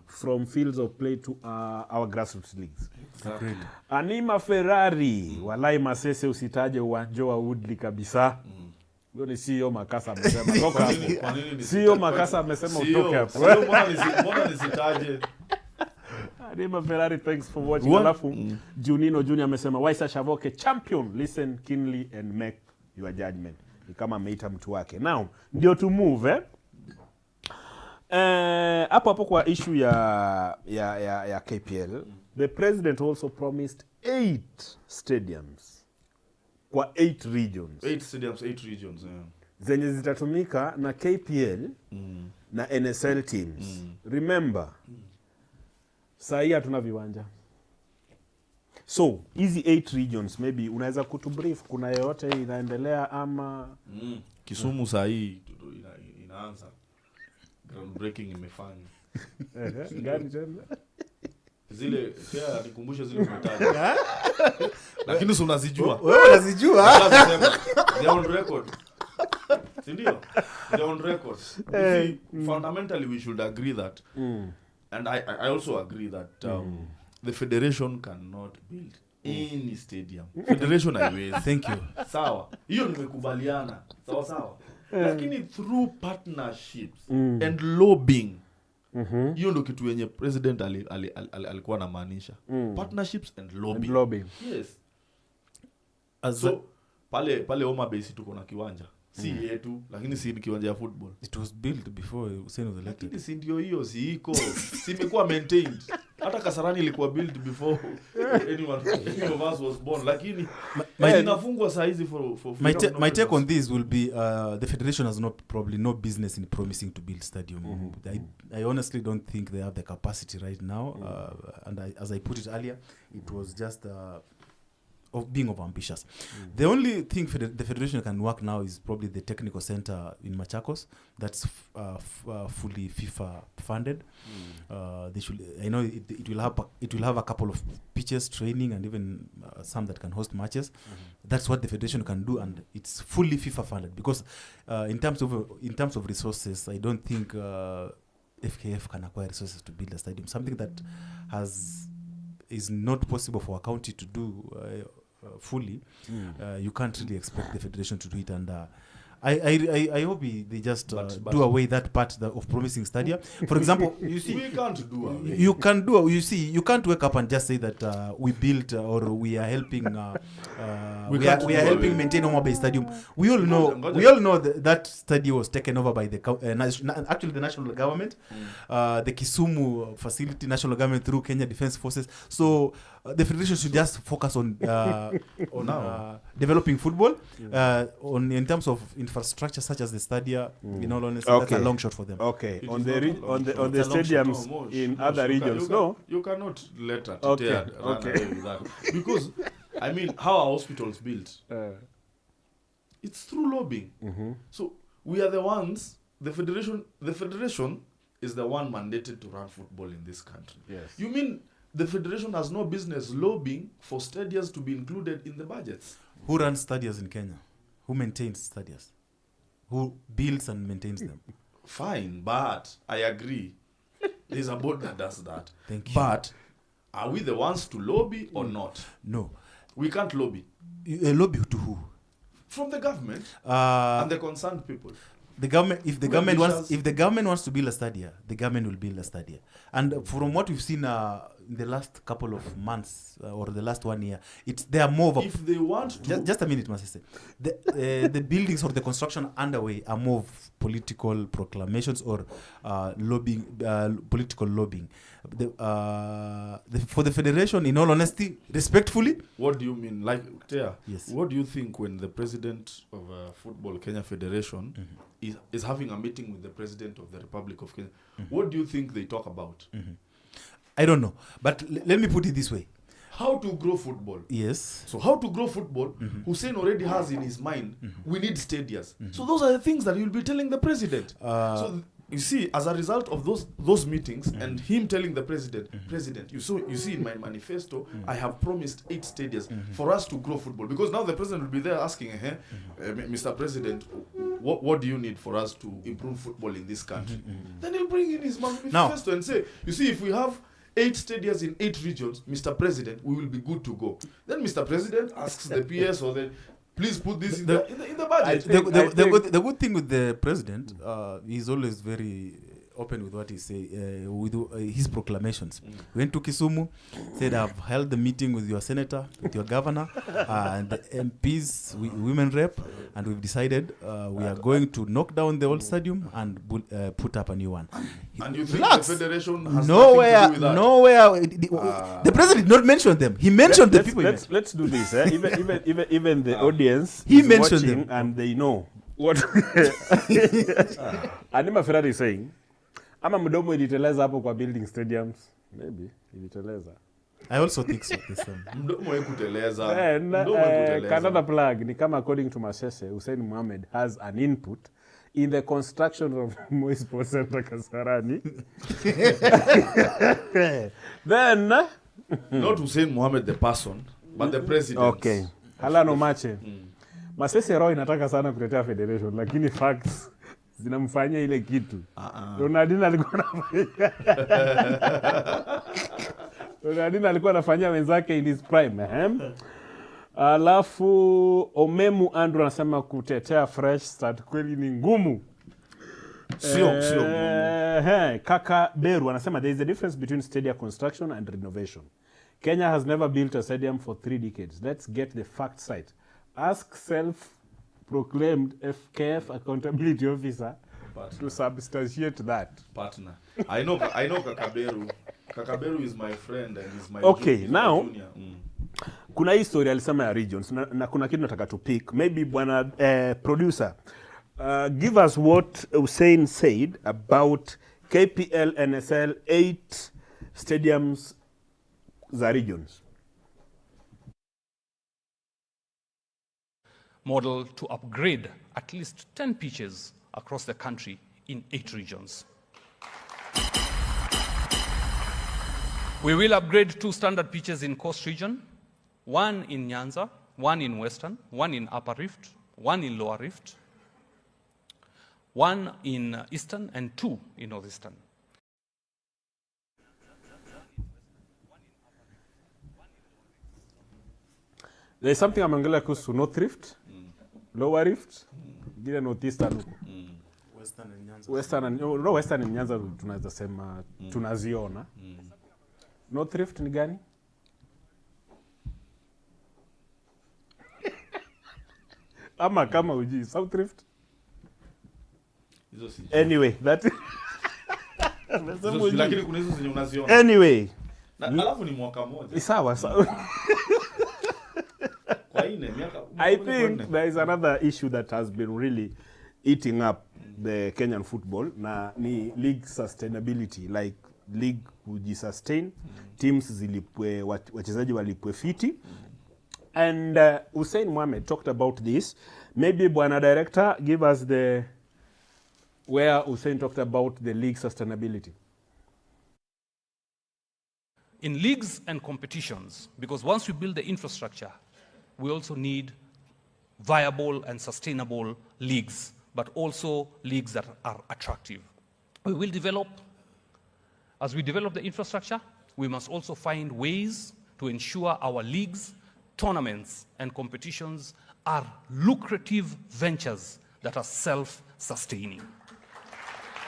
from fields of play to our grassroots leagues. Exactly. Anima Ferrari, walai Masese usitaje uwanja wa Woodley kabisa. Hiyo ni CEO Makasa amesema toka hapo. CEO Makasa amesema utoke hapo. Mbona nisitaje? Anima Ferrari, thanks for watching. Alafu Junino Junior amesema Waisa Shavoke champion, listen keenly and make your judgment. Ni kama ameita mtu wake. Now, ndio to move Hapo kwa issue ya KPL, the president also promised 8 stadiums kwa 8 regions. 8 stadiums, 8 regions, yeah. Zenye zitatumika na KPL na NSL teams. Remember, sahi hatuna viwanja. So, hizi 8 regions, maybe unaweza kutubrief kuna yoyote inaendelea ama Kisumu sahi inaanza. Groundbreaking imefanya. Gani tena? Zile pia nikumbushe zile umetaja. Lakini si unazijua. Wewe unazijua? They are on record. Sindio? They are on record. Fundamentally we should agree that and I also agree that the federation cannot build any stadium. Federation haiwezi. Thank you. Sawa. Hiyo nimekubaliana. Sawa. Lakini through partnerships and lobbying. Hiyo ndio kitu yenye president alikuwa anamaanisha. Partnerships and lobbying. Yes. So pale Homa Bay tuko na kiwanja. Si yetu, lakini si kiwanja ya football. It was built before Hussein was elected. Lakini si ndio hiyo, si iko. Si imekuwa maintained. Hata Kasarani ilikuwa built before any of us was born. Lakini inafungwa saa hizi for my take on this will be the federation has probably no business in promising to build stadium. I honestly don't think they have the capacity right now. And as I put it earlier, it was just of being ambitious. The only thing the federation can work now is probably the technical center in Machakos that's fully FIFA funded. They should. I know it will have a couple of pitches, training, and even some that can host matches. That's what the federation can do, and it's fully FIFA funded. Because in terms of resources, I don't think FKF can acquire resources to build a stadium. Something that is not possible for a county to do fully. You can't really expect the federation to do it, and I hope they just do away that part of promising stadia. For example, you see, we can't do away. You can do. You see, you can't wake up and just say that we built or we are helping. We are helping maintain Homa Bay Stadium. We all know that stadium was taken over by the national government, the Kisumu facility, national government through Kenya Defence Forces. So the federation should just focus on developing football. In terms of infrastructure such as the stadia, in all honesty, that's a long shot for them. Okay, on the stadiums in other regions, you cannot let a run away with that. Because I mean, how are hospitals built? It's through lobbying. So we are the ones. The federation is the one mandated to run football in this country. Yes. You mean the federation has no business lobbying for stadiums to be included in the budgets? Who runs stadiums in Kenya? Who maintains stadiums? Who builds and maintains them? Fine, but I agree. There's a board that does that. Thank you. But are we the ones to lobby or not? No. We can't lobby. Lobby to who? From the government and the concerned people. The government, if the government wants to build a stadia, the government will build a stadia. And from what we've seen in the last couple of months or the last 1 year, they are more of if they want to. Just a minute, must I say. The buildings or the construction underway are more of political proclamations or lobbying, political lobbying. For the federation, in all honesty, respectfully. What do you mean? Like, Tia, yes. What do you think when the president of Football Kenya Federation is having a meeting with the president of the Republic of Kenya? What do you think they talk about? I don't know. But let me put it this way. How to grow football. Yes. So how to grow football, Hussein already has in his mind, we need stadiums. So those are the things that he will be telling the president. So you see, as a result of those meetings and him telling the president, President, you see in my manifesto, I have promised 8 stadiums for us to grow football. Because now the president will be there asking, Mr. President, what do you need for us to improve football in this country? Then he'll bring in his manifesto and say, you see, if we have 8 stadiums in 8 regions, Mr. President, we will be good to go. Then Mr. President asks the PS or the please put this in the budget. The good thing with the president, he's always very open with what he say, with his proclamations. Went to Kisumu, said, I've held the meeting with your senator, with your governor, and the MPs, women rep, and we've decided we are going to knock down the old stadium and put up a new one. And you think Relax. the federation has Nowhere, nothing to do with that? nowhere. The president did not mention them. He mentioned the people. Let's do this. Even the audience He is mentioned watching them. and they know what Anima Ferrari is saying. Ama mdomo iliteleza hapo kwa building stadiums. Maybe iliteleza. I also think so. Mdomo haikuteleza. Mdomo Canada plug ni kama according to Masheshe, Hussein Mohamed has an input in the construction of Moi Sports Center Kasarani. Then Not Hussein Mohamed the person, but the president. okay. Halano Mache. Masese Roy inataka sana kutetea federation lakini facts zinamfanyia ile kitu. Ronaldinho alikuwa anafanya. Ronaldinho alikuwa anafanyia wenzake in his prime. Alafu Omemu Andrew anasema kutetea fresh start kweli ni ngumu. Sio. Kaka Beru anasema there is a difference between stadium construction and renovation. Kenya has never built a stadium for 3 decades. Let's get the facts right. Ask self-proclaimed FKF accountability officer to substantiate that. Partner. I know Kakaberu. Kakaberu is my friend and is my Okay, now junior. kuna hii story alisema ya regions na kuna kitu nataka to pick. Maybe bwana producer give us what Hussein said about KPL NSL 8 stadiums za regions. Model to upgrade at least 10 pitches across the country in 8 regions. We will upgrade 2 standard pitches in Coast Region, 1 in Nyanza, 1 in Western, 1 in Upper Rift, 1 in Lower Rift, 1 in Eastern, and 2 in Northeastern. There is something ameongelea kuhusu North Rift, Lower Rift, ngine Northeastern huko. Western and Nyanza. Western and Nyanza tunaweza sema tunaziona. North Rift ni gani? Ama kama uji South Rift? Anyway, that Lakini kuna hizo zenye unaziona. anyway, Alafu ni mwaka moja. ni sawa sawa. Kwa ine miaka. I think there is another issue that has been really eating up the Kenyan football na ni league sustainability, like league kujisustain, teams zilipwe wachezaji walipwe fiti. And Hussein Mohamed talked about this. Maybe bwana director give us the where Hussein talked about the league sustainability. In leagues and competitions, because once we build the infrastructure, we also need viable and sustainable leagues, but also leagues that are attractive. We will develop, as we develop the infrastructure, we must also find ways to ensure our leagues, tournaments, and competitions are lucrative ventures that are self-sustaining.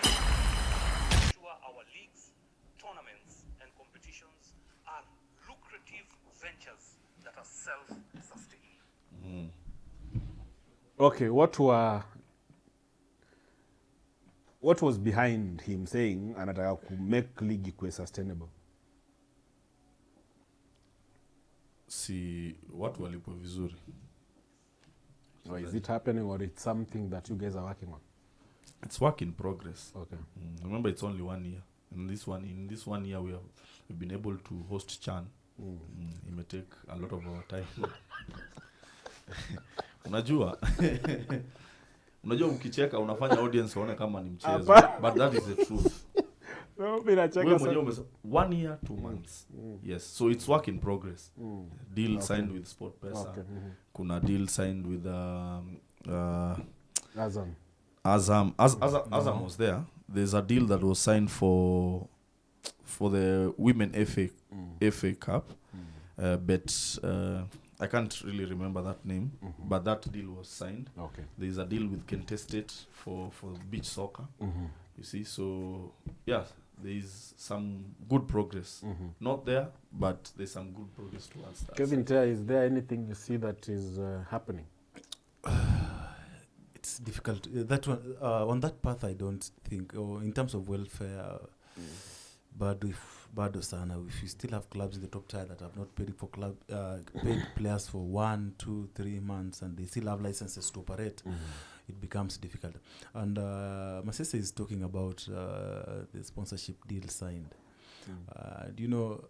Ensure our leagues, tournaments, and competitions are lucrative ventures that are self-sustaining. Okay, what was behind him saying anataka ku make league ikuwe sustainable? Si watu walipo vizuri. Or is it happening or it's something that you guys are working on? It's work in progress. Okay. Remember, it's only 1 year. In this 1 year, we've been able to host Chan. It may take a lot of our time. Unajua ukicheka unafanya audience waone kama ni mchezo. But that is the truth. No, bila cheka Wewe mwenyewe umesema 1 year 2 months. Yes, so it's work in progress. Deal signed with SportPesa. Okay. Kuna deal signed with Azam. Azam was there. There's a deal that was signed for the Women FA Cup. But I can't really remember that name, but that deal was signed. Okay. There's a deal with Kente State for beach soccer. You see, so yes, there is some good progress. Not there, but there's some good progress towards that. Kevin Tea, is there anything you see that is happening? It's difficult. That one, on that path, I don't think. Or in terms of welfare, bado sana. If you still have clubs in the top tier that have not paid for paid players for 1, 2, 3 months, and they still have licenses to operate, it becomes difficult. And Masese is talking about the sponsorship deal signed. Do you know,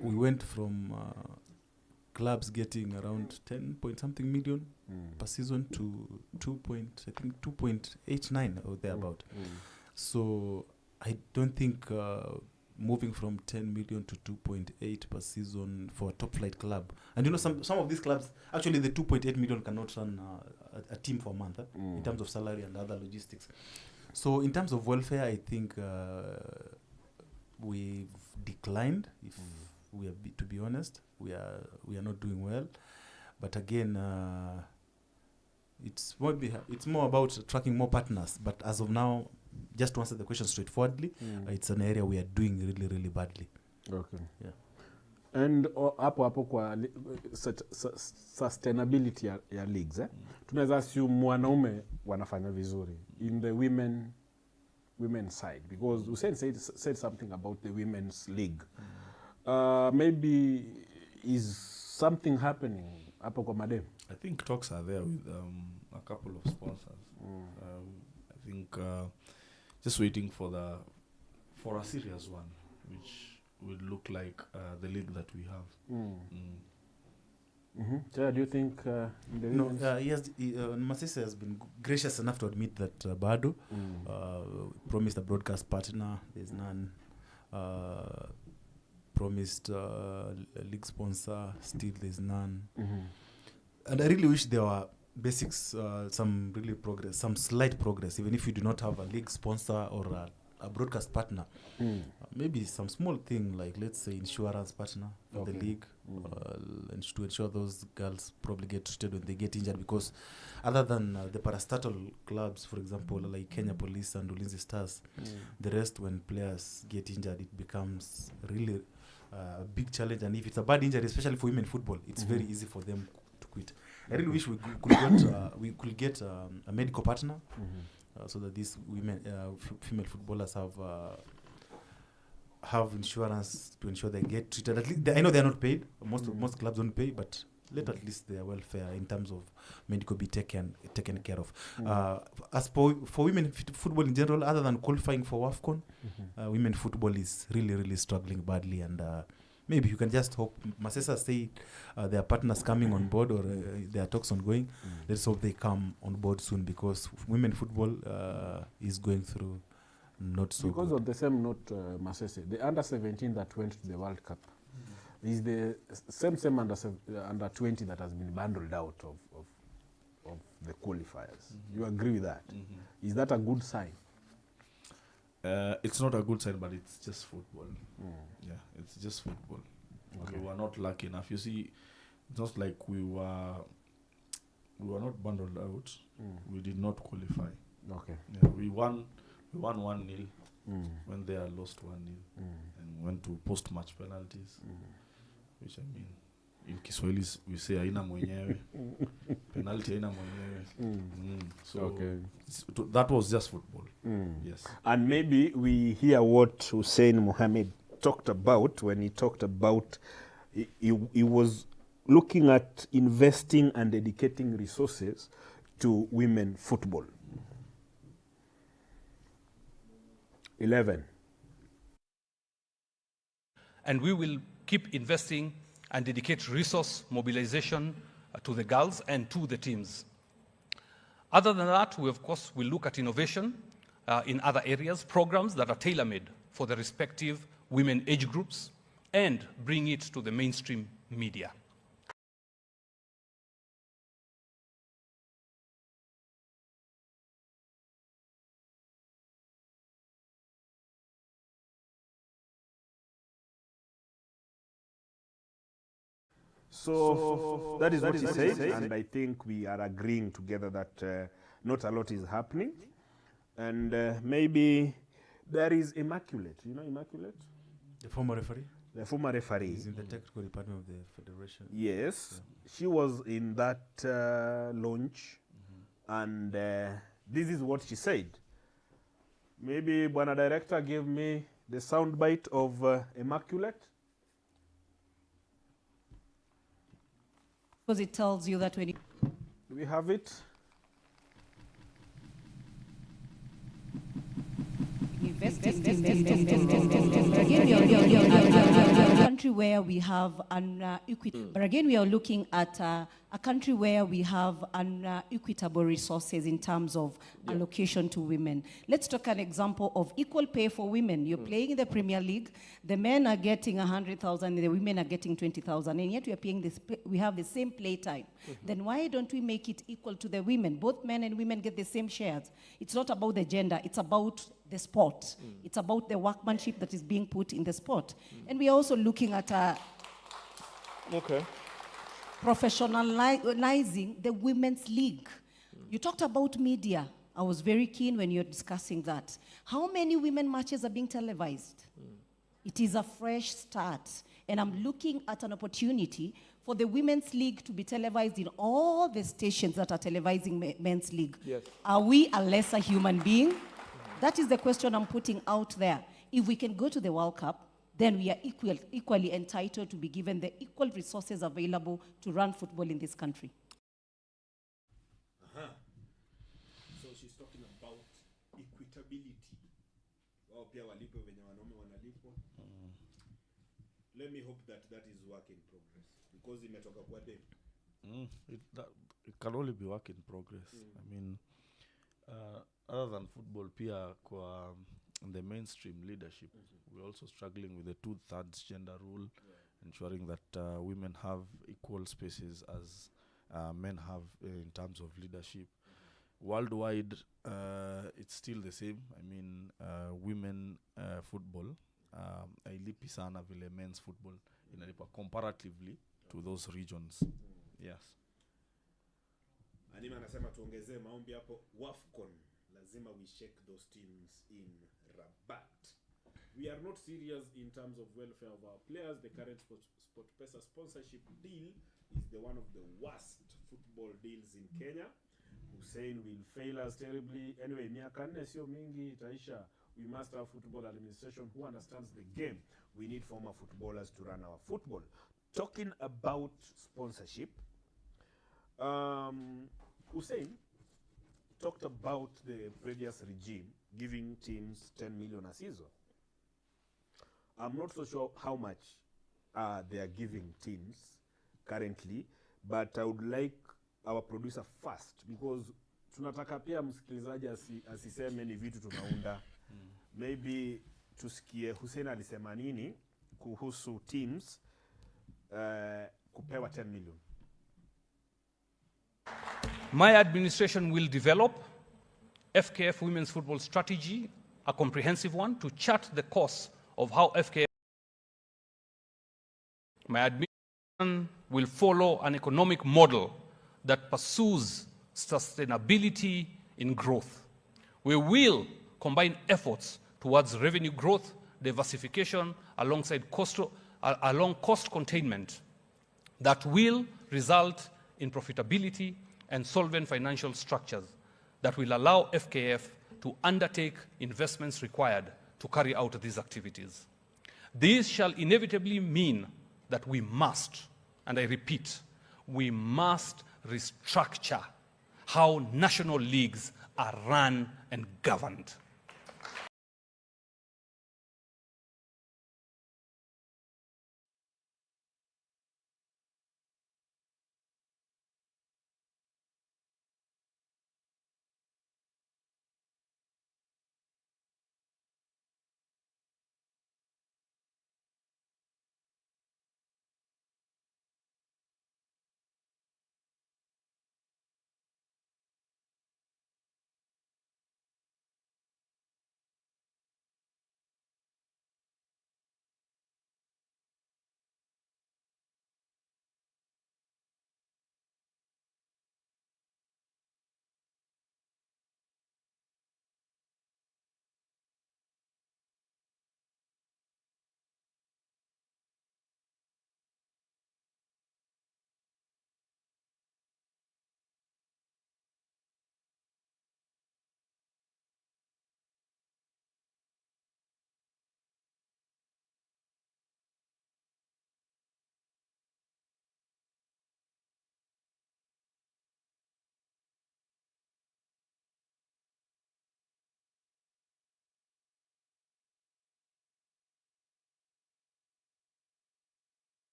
we went from clubs getting around 10 point something million per season to 2.89 or thereabout. So I don't think moving from 10 million to 2.8 per season for a top flight club. And you know, some of these clubs, actually the 2.8 million cannot run a team for a month in terms of salary and other logistics. So in terms of welfare, I think we've declined, if we are to be honest. We are not doing well. But again, it's more about attracting more partners. But as of now, just to answer the question straightforwardly, it's an area we are doing really, really badly. Okay. Yeah. And hapo kwa sustainability ya leagues, tunaweza assume mwanaume wanafanya vizuri in the women's side, because Hussein said something about the women's league. Maybe is something happening hapo kwa madem? I think talks are there with a couple of sponsors. I think just waiting for a serious one, which will look like the league that we have. So do you think No, Masese has been gracious enough to admit that Bado promised a broadcast partner. There's none. Promised a league sponsor. Still, there's none. And I really wish there were basics, some slight progress, even if you do not have a league sponsor or a broadcast partner. Maybe some small thing like, let's say, insurance partner for the league, and to ensure those girls probably get treated when they get injured, because other than the parastatal clubs, for example, like Kenya Police and Ulinzi Stars, the rest, when players get injured, it becomes really a big challenge. And if it's a bad injury, especially for women football, it's very easy for them to quit. I really wish we could get a medical partner, so that these women, female footballers have insurance to ensure they get treated. At least I know they are not paid. Most clubs don't pay, but let at least their welfare in terms of medical be taken care of. As for women football in general, other than qualifying for WAFCON, women football is really, really struggling badly, and maybe you can just hope. Masesa say there are partners coming on board, or there are talks ongoing. Let's hope they come on board soon, because women football is going through not so because good. of the same note, Masese, the under-17 that went to the World Cup is the same under-20 that has been bundled out of the qualifiers. You agree with that? Is that a good sign? It's not a good sign, but it's just football. Yeah, it's just football. Okay. We were not lucky enough. You see, it's not like we were not bundled out. We did not qualify. Okay. Yeah, we won 1-0 when they are lost 1-0 and went to post-match penalties, which I mean, in Kiswahili we say haina mwenyewe, penalty haina mwenyewe. So Okay. that was just football. Yes. And maybe we hear what Hussein Mohammed talked about when he talked about he was looking at investing and dedicating resources to women football. 11. And we will keep investing and dedicate resource mobilization to the girls and to the teams. Other than that, we of course will look at innovation in other areas, programs that are tailor-made for the respective women age groups, and bring it to the mainstream media. So that is what he said, and I think we are agreeing together that not a lot is happening, and maybe There is Immaculate. You know Immaculate? The former referee The former referee. is in the technical department of the federation. Yes. She was in that launch. And this is what she said. Maybe Bwana Director give me the soundbite of Immaculate. Because it tells you that when you Do we have it? invest in a country where we have an but again we are looking at a country where we have unequitable resources in terms of allocation to women. Let's talk an example of equal pay for women. You're playing in the Premier League, the men are getting 100,000, the women are getting 20,000, and yet we are paying this. We have the same play time. Then why don't we make it equal to the women? Both men and women get the same shares. It's not about the gender. It's about the sport. It's about the workmanship that is being put in the sport. And we are also looking at professionalizing the women's league. You talked about media. I was very keen when you're discussing that. How many women matches are being televised? It is a fresh start. And I'm looking at an opportunity for the women's league to be televised in all the stations that are televising men's league. Yes. Are we a lesser human being? That is the question I'm putting out there. If we can go to the World Cup, then we are equally entitled to be given the equal resources available to run football in this country. So she's talking about equitability. Wao pia walipwe wenye wanaume wanalipwa. Let me hope that that is work in progress because imetoka kwa dem. It can only be work in progress. I mean, other than football, pia kwa the mainstream leadership, we're also struggling with the 2/3 gender rule, ensuring that women have equal spaces as men have in terms of leadership. Worldwide, it's still the same. I mean, women football, hailipi sana vile men's football inalipa comparatively to those regions. Yes. Anima anasema tuongezee maombi hapo. WAFCON lazima we shake those teams in Rabat. We are not serious in terms of welfare of our players. The current SportPesa sponsorship deal is the one of the worst football deals in Kenya. Hussein will fail us terribly. Anyway, miaka 4 sio mingi itaisha. We must have football administration who understands the game. We need former footballers to run our football. Talking about sponsorship, Hussein talked about the previous regime giving teams 10 million a season. I'm not so sure how much they are giving teams currently, but I would like our producer first because tunataka pia msikilizaji asiseme ni vitu tunaunda. Maybe tusikie Hussein alisema nini kuhusu teams kupewa 10 million. My administration will develop FKF women's football strategy, a comprehensive one, to chart the course of how FKF. My administration will follow an economic model that pursues sustainability in growth. We will combine efforts towards revenue growth, diversification, along cost containment that will result in profitability and solvent financial structures that will allow FKF to undertake investments required to carry out these activities. This shall inevitably mean that we must, and I repeat, we must restructure how national leagues are run and governed.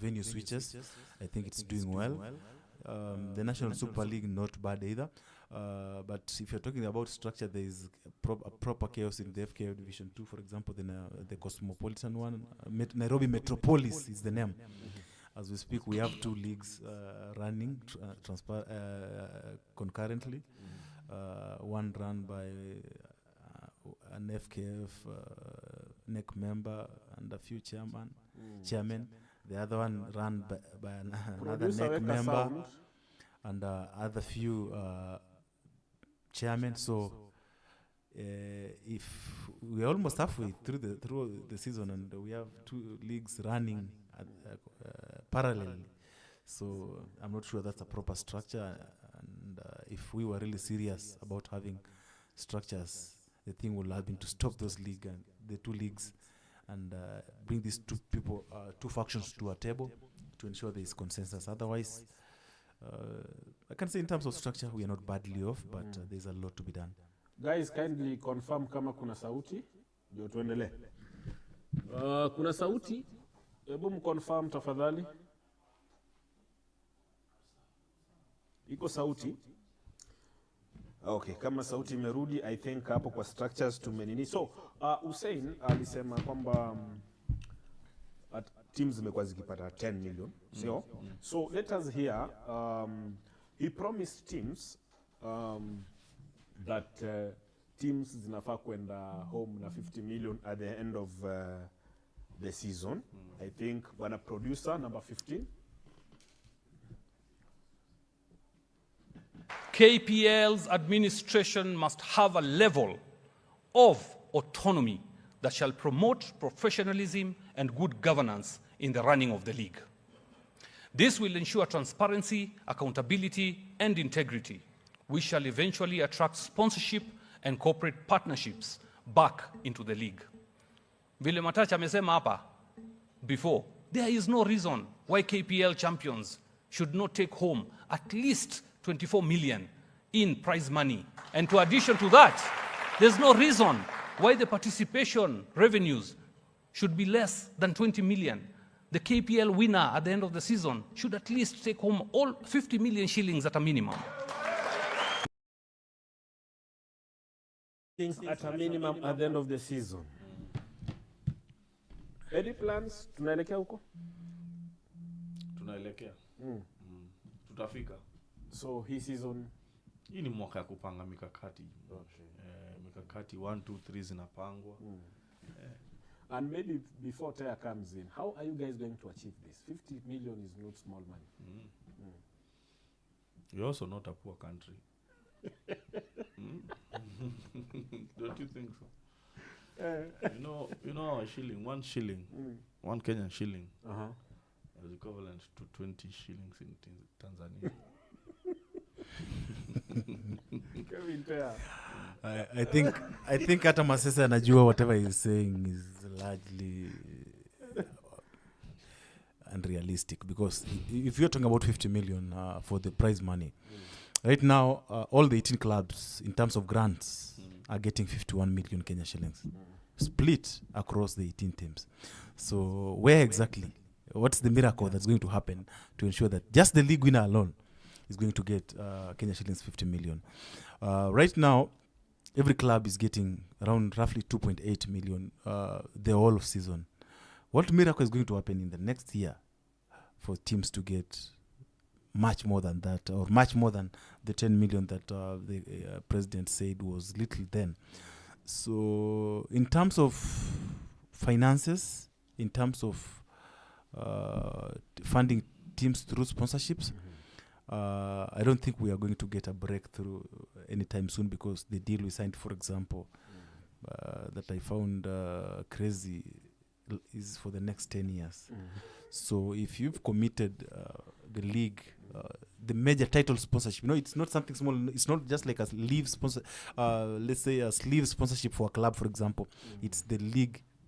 venue switches. I think it's doing well. The National Super League, not bad either. But if you're talking about structure, there is a proper chaos in the FKF Division 2, for example, the Cosmopolitan one. Nairobi Metropolis is the name. As we speak, we have 2 leagues running concurrently. One run by an FKF NEC member and a few chairmen. The other one run by another NEC member and other few chairmen. So if we're almost halfway through the season and we have 2 leagues running parallelly, so I'm not sure that's a proper structure. And if we were really serious about having structures, the thing would have been to stop the 2 leagues, and bring these 2 factions to a table to ensure there is consensus. Otherwise, I can say in terms of structure, we are not badly off, but there's a lot to be done. Guys, kindly confirm kama kuna sauti, ndio tuendelee. Kuna sauti? Hebu mconfirm tafadhali. Iko sauti? Okay, kama sauti imerudi, I think hapo kwa structures tumenini. So, Hussein alisema kwamba teams zimekuwa zikipata 10 million, sio? So, let us hear, he promised teams that teams zinafaa kwenda home na 50 million at the end of the season. I think bwana producer number 15. KPL's administration must have a level of autonomy that shall promote professionalism and good governance in the running of the league. This will ensure transparency, accountability, and integrity. We shall eventually attract sponsorship and corporate partnerships back into the league. Vile Matacha amesema hapa before, there is no reason why KPL champions should not take home at least 24 million in prize money. And to addition to that, there's no reason why the participation revenues should be less than 20 million. The KPL winner at the end of the season should at least take home all 50 million shillings at a minimum. At a minimum at the end of the season. Any plans? Tunaelekea huko? Tunaelekea. Tutafika. So hii season hii ni mwaka ya kupanga mikakati. Mikakati 1 2 3 zinapangwa. And maybe before Taya comes in, how are you guys going to achieve this? 50 million is not small money. We're also not a poor country. Don't you think so? You know a shilling, 1 shilling, 1 Kenyan shilling is equivalent to 20 shillings in Tanzania. I think hata Masesa anajua whatever he's saying is largely unrealistic, because if you're talking about 50 million for the prize money, right now all the 18 clubs in terms of grants are getting 51 million Kenya shillings split across the 18 teams. So where exactly, what's the miracle that's going to happen to ensure that just the league winner alone is going to get Kenya shillings 50 million? Right now, every club is getting around roughly 2.8 million the whole of season. What miracle is going to happen in the next year for teams to get much more than that, or much more than the 10 million that the president said was little then? So in terms of finances, in terms of funding teams through sponsorships, I don't think we are going to get a breakthrough anytime soon, because the deal we signed, for example, that I found crazy, is for the next 10 years. So if you've committed the league, the major title sponsorship, it's not something small. It's not just like a sleeve sponsor, let's say a sleeve sponsorship for a club, for example. It's the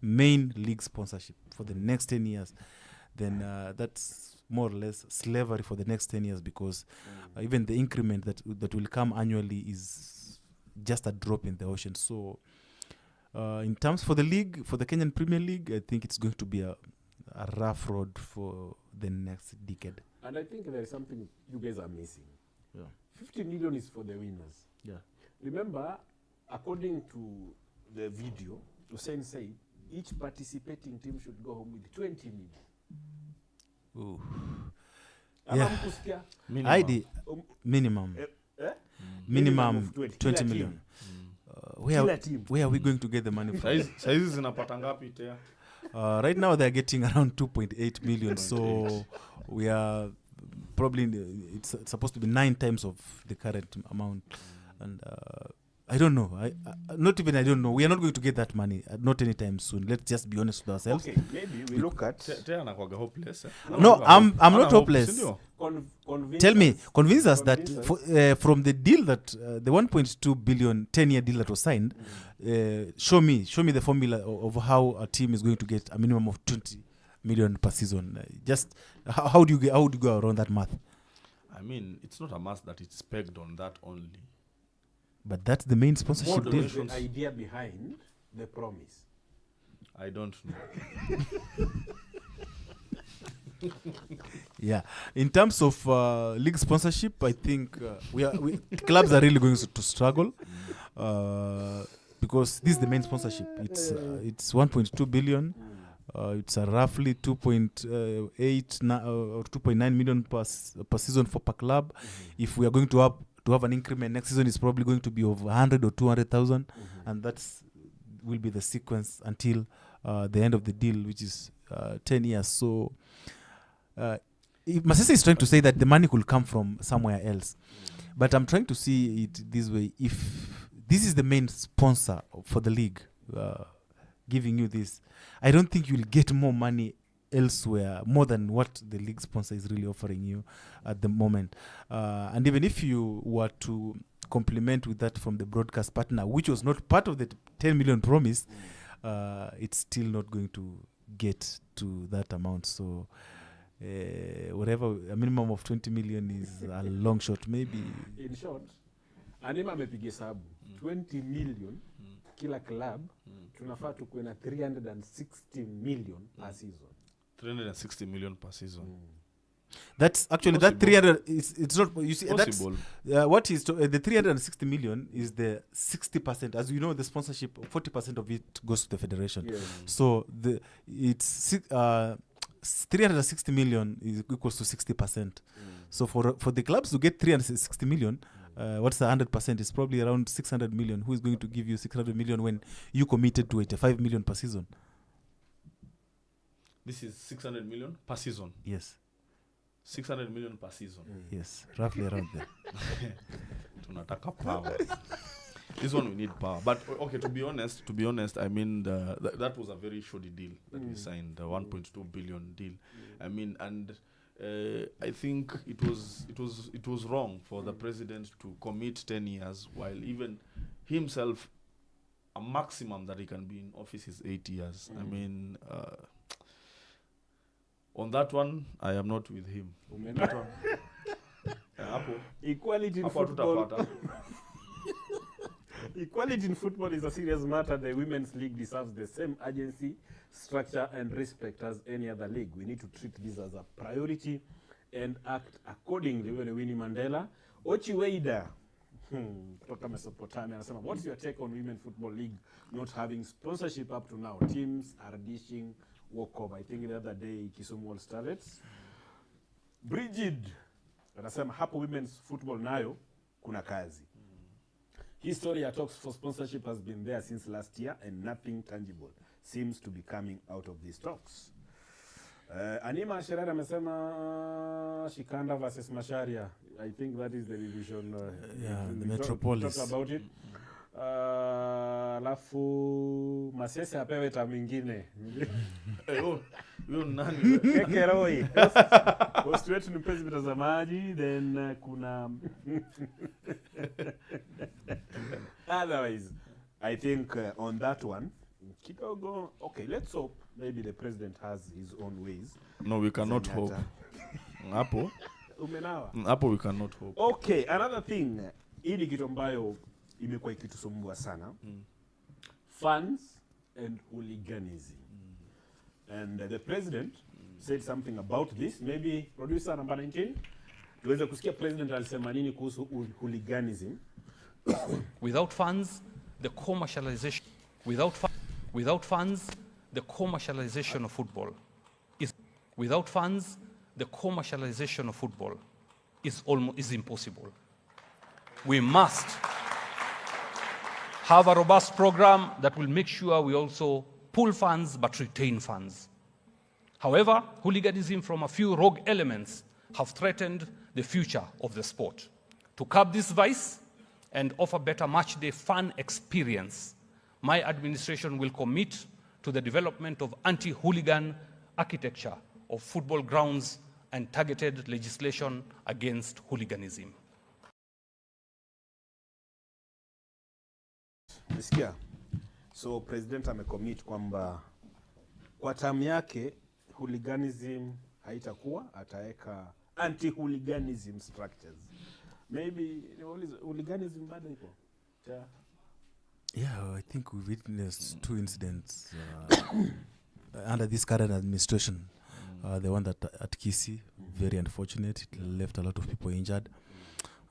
main league sponsorship for the next 10 years. Then that's more or less slavery for the next 10 years, because even the increment that will come annually is just a drop in the ocean. So in terms for the league, for the Kenyan Premier League, I think it's going to be a a rough road for the next decade. And I think there is something you guys are missing. Yeah. 50 million is for the winners. Yeah. Remember, according to the video, Hussein said each participating team should go home with 20 million. Ooh. Ama Yeah. mkusikia? ID minimum. Eh? Minimum of 20 Kila million. team. Where, team. where are we going to get the money from? Saizi zinapata ngapi tea? Right now they're getting around 2.8 million. So we are probably it's supposed to be 9 times of the current amount. And I don't know. I don't know. We are not going to get that money. Not anytime soon. Let's just be honest with ourselves. Okay, maybe we look at Tea anakwaga hopeless. No, I'm not hopeless. convince Tell me, us- convince us that convince us. from the deal that the 1.2 billion 10-year deal that was signed, show me the formula of how a team is going to get a minimum of 20 million per season. Just how do you go around that math? I mean, it's not a must that it's pegged on that only. But that's the main sponsorship What deal. was the idea behind the promise? I don't know. Yeah, in terms of league sponsorship, I think clubs are really going to struggle because this is the main sponsorship. It's 1.2 billion. It's a roughly 2.8 or 2.9 million per season for per club. If we are going to have an increment next season, it's probably going to be of 100 or 200,000, and that's will be the sequence until the end of the deal, which is 10 years. So Masese is trying to say that the money could come from somewhere else, but I'm trying to see it this way. If this is the main sponsor for the league giving you this, I don't think you'll get more money elsewhere more than what the league sponsor is really offering you at the moment. And even if you were to complement with that from the broadcast partner, which was not part of the 10 million promise, it's still not going to get to that amount. So whatever, a minimum of 20 million is a long shot. Maybe In short, Anima amepiga hesabu 20 million kila club, tunafaa tukuwe na 360 million per season. 360 million per season. that's actually that 300 it's not, you see, that's Possible. what is the 360 million is the 60%. As you know, the sponsorship, 40% of it goes to the federation. Yeah. So it's 360 million is equals to 60%. So for the clubs to get 360 million, what's the 100% is probably around 600 million. Who is going to give you 600 million when you committed to 85 million per season? This is 600 million per season. Yes. 600 million per season. Yes, roughly around there. Tunataka power. This one we need power. But okay, to be honest, I mean that was a very shoddy deal that we signed, the 1.2 billion deal. I mean, and I think it was wrong for the president to commit 10 years while even himself a maximum that he can be in office is 8 years. I mean, on that one I am not with him. Equality in Hapo football. tutapata. Equality in football is a serious matter. The Women's League deserves the same urgency, structure, and respect as any other league. We need to treat this as a priority and act accordingly. Wewe ni Winnie Mandela. Ochi Weida kutoka Mesopotamia anasema, what's your take on Women Football League not having sponsorship up to now? Teams are dishing walkover. I think the other day Kisumu All Starlets. Brigid anasema hapo Women's Football nayo kuna kazi. History ya talks for sponsorship has been there since last year and nothing tangible seems to be coming out of these talks. Anima Sherari amesema Shikanda versus Masharia. I think that is the division. The Metropolis. Talk about it. Alafu Masese apewe tamu ingine. Huyo nani? Kekeroi. Host wetu ni mpenzi mtazamaji, then kuna otherwise I think on that one kidogo, okay, let's hope maybe the president has his own ways. No, we cannot hope. Hapo Umenawa. hapo we cannot hope. Okay, another thing, hii ni kitu ambayo imekuwa ikitusumbua sana. Fans and hooliganism. And the president said something about this. Maybe producer number 19 tuweze kusikia president alisema nini kuhusu hooliganism. Without funds, the commercialization without funds, the commercialization of football is impossible. We must have a robust program that will make sure we also pool funds but retain funds. However, hooliganism from a few rogue elements have threatened the future of the sport. To curb this vice and offer better match day fun experience, my administration will commit to the development of anti-hooligan architecture of football grounds and targeted legislation against hooliganism. Nisikia. So president amecommit kwamba kwa term yake hooliganism haitakuwa, ataweka anti-hooliganism structures. Maybe hooliganism bado iko. Yeah, I think we witnessed two incidents under this current administration. The one that at Kisii, very unfortunate. It left a lot of people injured.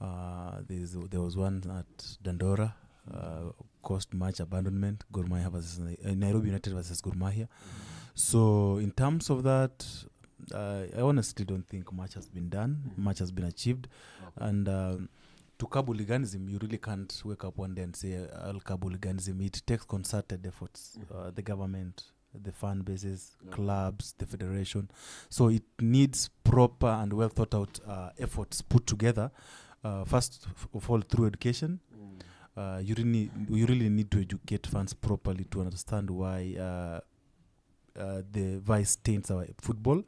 There was one at Dandora, caused much abandonment. Gor Mahia versus Nairobi United versus Gor Mahia. So in terms of that, I honestly don't think much has been done. Much has been achieved. And to curb hooliganism, you really can't wake up one day and say, I'll curb hooliganism. It takes concerted efforts. The government, the fan bases, clubs, the federation. So it needs proper and well thought out efforts put together. First of all, through education. You really need to educate fans properly to understand why the vice taints our football.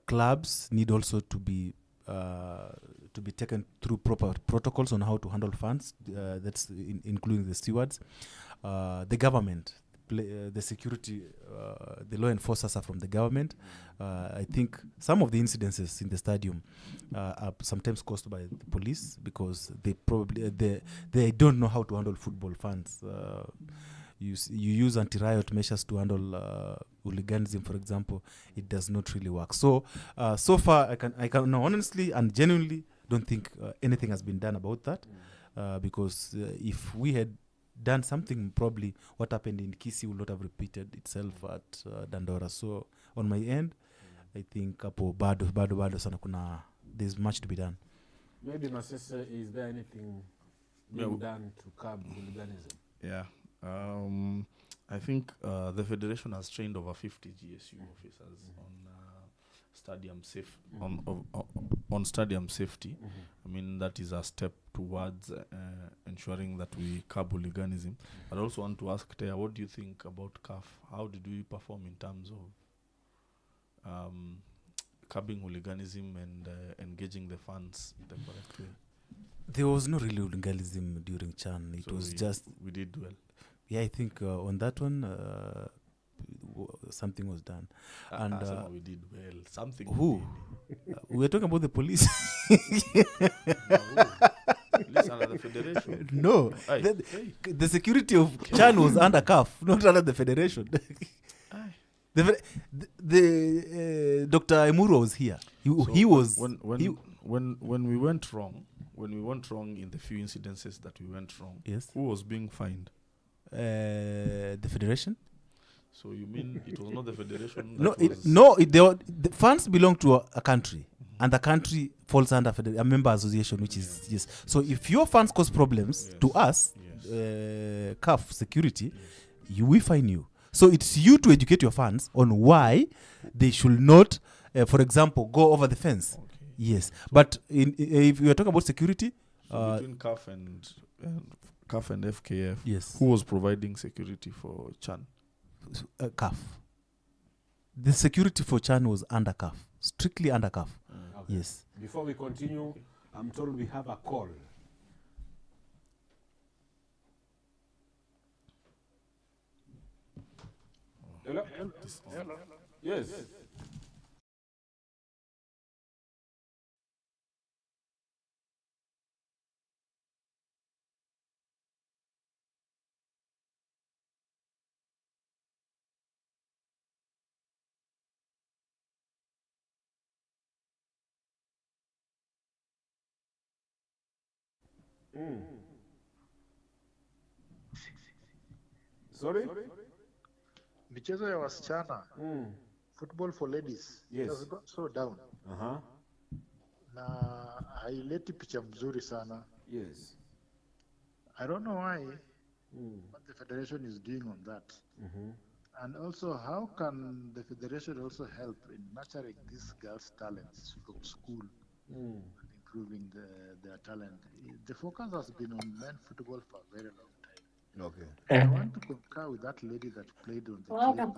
Clubs need also to be taken through proper protocols on how to handle funds. That's including the stewards. The government, the security, the law enforcers are from the government. I think some of the incidences in the stadium are sometimes caused by the police because they don't know how to handle football funds. You use anti-riot measures to handle hooliganism, for example. It does not really work. So so far, I can honestly and genuinely don't think anything has been done about that. Because if we had done something, probably what happened in Kisii will not have repeated itself at Dandora. So on my end, I think bado sana there's much to be done. Maybe Masese, is there anything being done to curb hooliganism? Yeah. I think the federation has trained over 50 GSU officers on stadium safety. I mean, that is a step towards ensuring that we curb hooliganism. But I also want to ask Tea, what do you think about CAF? How did we perform in terms of curbing hooliganism and engaging the fans the correct way? There was no real hooliganism during CHAN. It was just... We did well. Yeah, I think on that one, something was done. And we did well. Something. Who? We were talking about the police. Police under the federation. No. The security of CHAN was under CAF, not under the federation. Dr. Emuru was here. He was... When we went wrong, in the few incidences that we went wrong, yes, who was being fined? The federation. So you mean it was not the federation? The funds belong to a country, and the country falls under a member association, which is yes. So if your funds cause problems to us, CAF security, we fine you. So it's you to educate your fans on why they should not, for example, go over the fence. Okay. Yes, but if you are talking about security, so between CAF and FKF, yes, who was providing security for CHAN? CAF. The security for CHAN was under CAF, strictly under CAF. Okay. Yes. Before we continue, I'm told we have a call. Hello? Hello? Yes. Sorry? Michezo ya wasichana, football for ladies, Yes. it has gone so down. Na haileti picha mzuri sana. Yes. I don't know why what the federation is doing on that. And also, how can the federation also help in nurturing these girls' talents from school and improving their talent? The focus has been on men football for a very long time. Okay. I want to concur with that lady that played on the clip that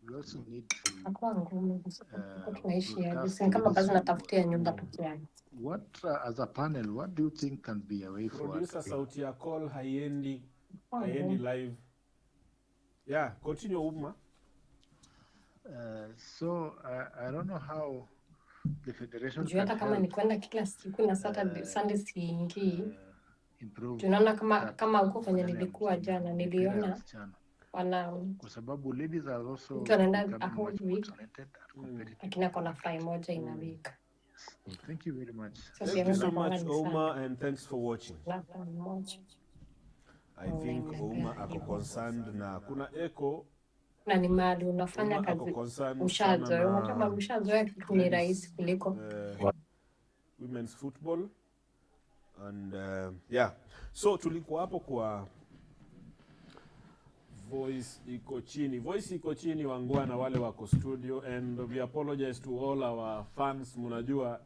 we also need to broadcast ladies football. What, as a panel, what do you think can be a way forward? Producer sauti ya call haiendi live. Yeah, continue Uma. So I don't know how the federation Juu hata can kama help ni kwenda kila siku na Saturday Sunday siingii. improve Tunaona that kama huko kwenye maneno ya nilikuwa jana mpira ya niliona wasichana. wana Kwa sababu ladies are also mtu anaenda becoming a much whole more week talented and competitive. lakini ako na fly moja in a week. Thank you very much. So Thank you so siamua much, ni Oma, sana. and thanks for watching. Labda ni moja. I think Oma ako concerned na kuna echo. Na ni mahali unafanya Oma ako kazi concerned ushazoea. sana na Unajua ushazoea kitu ni rahisi kuliko women's football and yeah, so tulikuwa hapo kwa voice iko chini wangwana wale wako studio, and we apologize to all our fans. Mnajua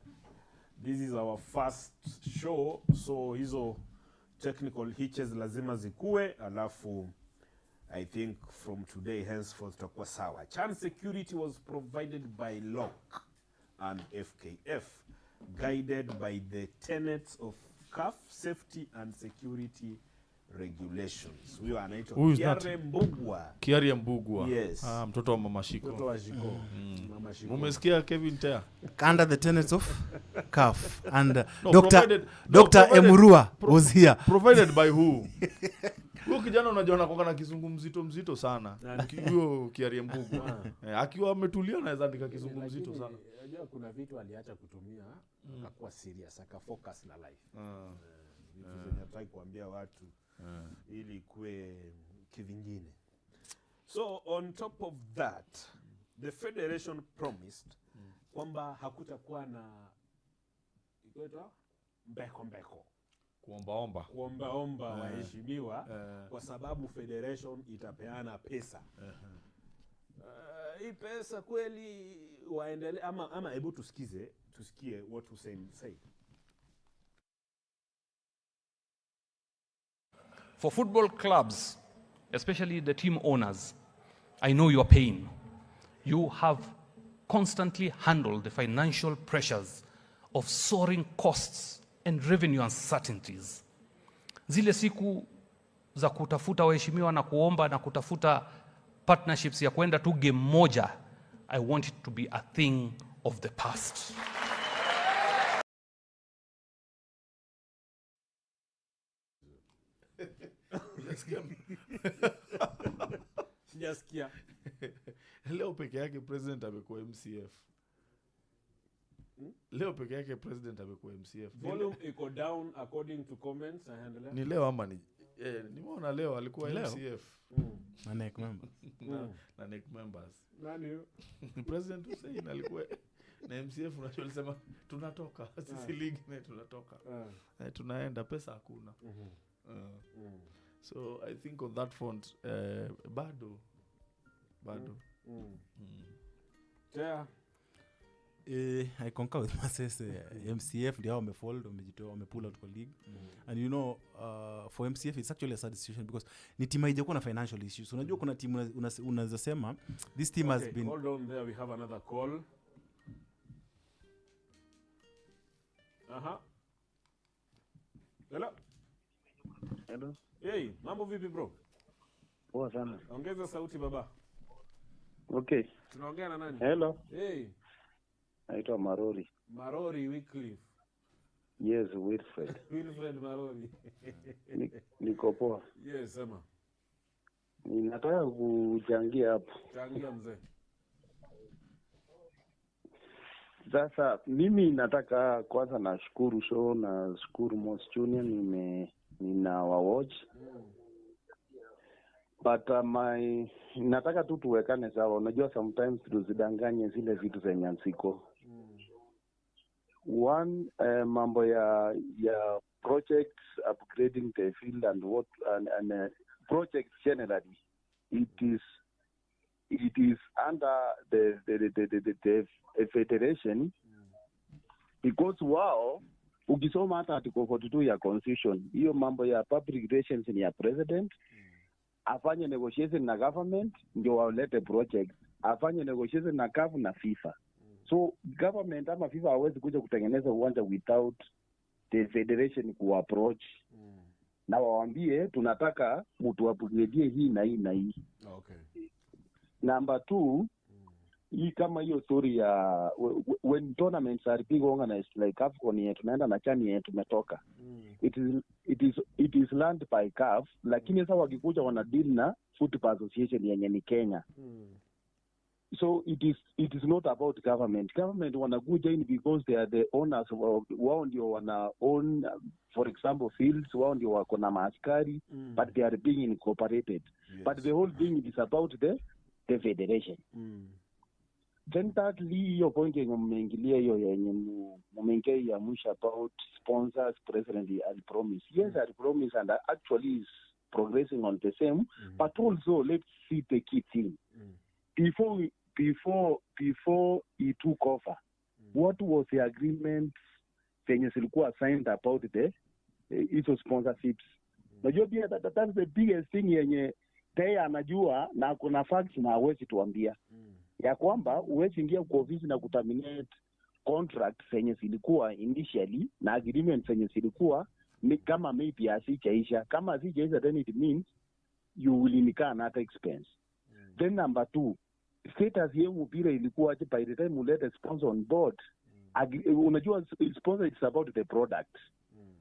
this is our first show, so hizo technical hitches lazima zikue, alafu I think from today henceforth tutakuwa sawa. Chan security was provided by LOC and FKF, guided by the tenets of CAF safety and security regulations. Huyo anaitwa Who is that? Kiare Mbugwa. Kiaria Mbugwa. Yes. Mtoto wa Mama Shiko. Mtoto wa Shiko. Mama Shiko. Umesikia Kevin Tea? Under the tenets of CAF. And No, Dr. provided- Emurua was here. Provided by who? Huyo kijana unajua anakuwa na kizungu mzito sana. Huyo Kiaria Mbugwa. Akiwa ametulia anaweza andika kizungu mzito sana. Unajua kuna vitu aliacha kutumia akakuwa serious, akafocus na life. Vitu zenye hataki kuambia watu ili kuwe kivingine. So on top of that, the federation promised kwamba hakutakuwa na ikoitwa mbeko kuombaomba waheshimiwa kwa sababu federation itapeana pesa. Hii pesa kweli waendelee ama hebu tusikie what Hussein said. For football clubs, especially the team owners, I know your pain. You have constantly handled the financial pressures of soaring costs and revenue uncertainties. Zile siku za kutafuta waheshimiwa na kuomba na kutafuta partnerships ya kwenda tu game moja, I want it to be a thing of the past. Sijasikia. Leo peke yake president amekuwa MCF. Volume iko down according to comments. Ni leo ama ni nimeona leo alikuwa Leo? MCF. Na NEC member. Na NEC members. Nani huyo? President Hussein alikuwa na MCF, unajua alisema tunatoka sisi ligi na tunatoka. Tunaenda pesa hakuna. So I think on that front bado. Yeah. I concur with Masese. MCF ndio wamefold, wamepull out kwa league. And you know, for MCF it's actually a sad situation because ni timu haijakuwa na financial issues. Unajua kuna timu unaweza sema this team has been. Hold on there, we have another call. Hello. Hey, mambo vipi bro? Poa sana. Ongeza sauti baba. Okay. Tunaongea na nani? Hello. Hey. Naitwa Marori. Marori Wycliffe. Yes, Wilfred. Wilfred Marori. Niko poa. Yes, sema. Ninataka kuchangia hapo. Changia mzee. Sasa mimi nataka kwanza nashukuru show na shukuru Moss Junior nina watch. But nataka tu tuwekane sawa. Unajua sometimes tuzidanganye zile vitu zenye ziko. One, mambo ya projects upgrading the field and what and projects generally, it is under the federation, because wao ukisoma hata article 42 ya constitution, hiyo mambo ya public relations ni ya president. Afanye negotiation na government ndio walete project, afanye negotiation na CAF na FIFA. So government ama FIFA hawezi kuja kutengeneza uwanja without the federation kuapproach na waambie tunataka mtu apugedie hii na hii na hii. Okay. Number 2, hii kama hiyo story ya when tournaments are being organized like AFCON yetu tunaenda na CHAN yetu tumetoka. It is learned by CAF, lakini sasa wakikuja wana deal na Football Association yenye ni Kenya. So it is not about government. Government wanakuja in because they are the owners of, wao ndio wana own for example fields, wao ndio wako na maaskari, but they are being incorporated. Yes. But the whole thing is about the federation. Then thirdly, hiyo point yenye mmeingilia hiyo yenye mmeingia ya mwisho about sponsors, president I promise. Yes, I promise, and actually is progressing on the same. But also let's see the key thing. Before he took over, what was the agreement zenye zilikuwa signed about the hizo sponsorships? Najua pia that's the biggest thing yenye Taya anajua na kuna facts na hawezi tuambia. Ya kwamba huwezi ingia kwa ofisi na kuterminate contract zenye zilikuwa initially na agreement zenye zilikuwa kama maybe asijaisha. Kama asijaisha then it means you will incur at expense. Then number 2, status ya mpira ilikuwa by the time ulete sponsor on board. Unajua sponsor is about the product.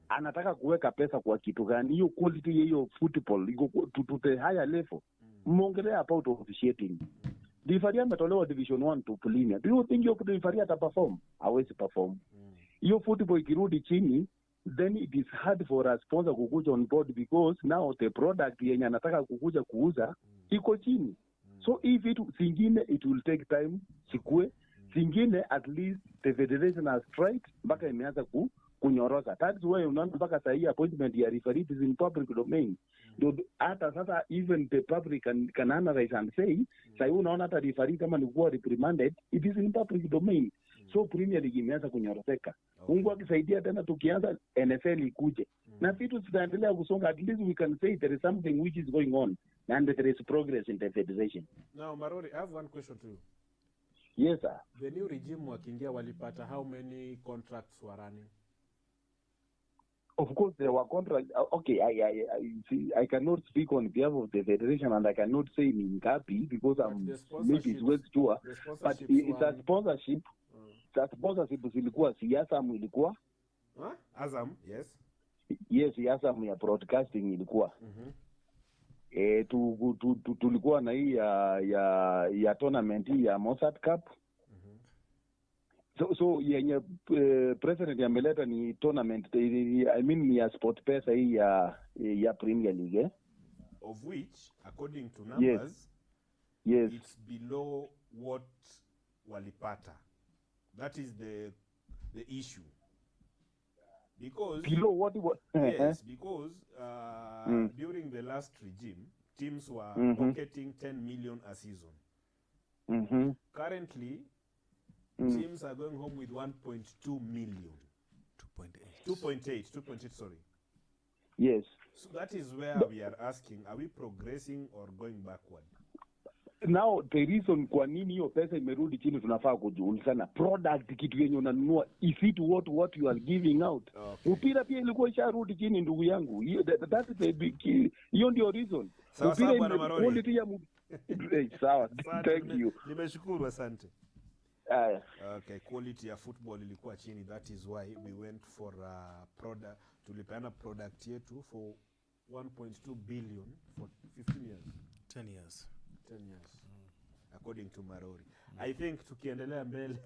Anataka kuweka pesa kwa kitu gani? Hiyo quality hiyo football iko to the higher level. Mongelea about officiating. Referee ametolewa division 1 to Premier. Do you think your referee ata perform? Hawezi perform. Hiyo football ikirudi chini, then it is hard for a sponsor kukuja on board because now the product yenye anataka kukuja kuuza iko chini. So if it zingine it will take time sikue, zingine at least the federation has tried mpaka imeanza kunyoroza. That's why unaona mpaka saa hii appointment ya referee is in public domain. Hata sasa even the public can analyze and say, saa hii unaona hata referee kama ni kuwa reprimanded, it is in public domain. So Premier League imeanza kunyoroseka. Mungu akisaidia tena tukianza NFL ikuje. Na vitu zitaendelea kusonga, at least we can say there is something which is going on and there is progress in the federation. Now Marori, I have one question to you. Yes sir. The new regime wakiingia walipata how many contracts were running? Of course, there were contracts. Okay, I cannot speak on behalf of the federation, and I cannot say in Ngapi because maybe it's West Tour. But it's a sponsorship. That sponsorship ilikuwa si Azam ilikuwa. Azam, yes. Yes, Azam ya broadcasting ilikuwa. Tulikuwa na hii ya tournament ya Mozart Cup. So yenye president ameleta ni tournament, I mean ni ya SportPesa hii ya Premier League, of which according to numbers yes it's below what walipata. That is the issue, because below what yes, because during the last regime teams were pocketing 10 million a season. Currently teams are going home with 1.2 million. 2.8, sorry. Yes. So that is where we are asking, are we progressing or going backward? Now the reason kwa nini hiyo pesa imerudi chini tunafaa kujiulizana. Product kitu yenye unanunua, is it what you are giving out? Okay. Mpira pia ilikuwa isharudi chini ndugu yangu. That is the big, hiyo ndio reason. Mpira quality ya sawa. Thank you. Nimeshukuru, asante. Okay, quality ya football ilikuwa chini. That is why we went for product. Tulipeana product yetu for 1.2 billion for 15 years. 10 years. 10 years. According to Marori. I think tukiendelea mbele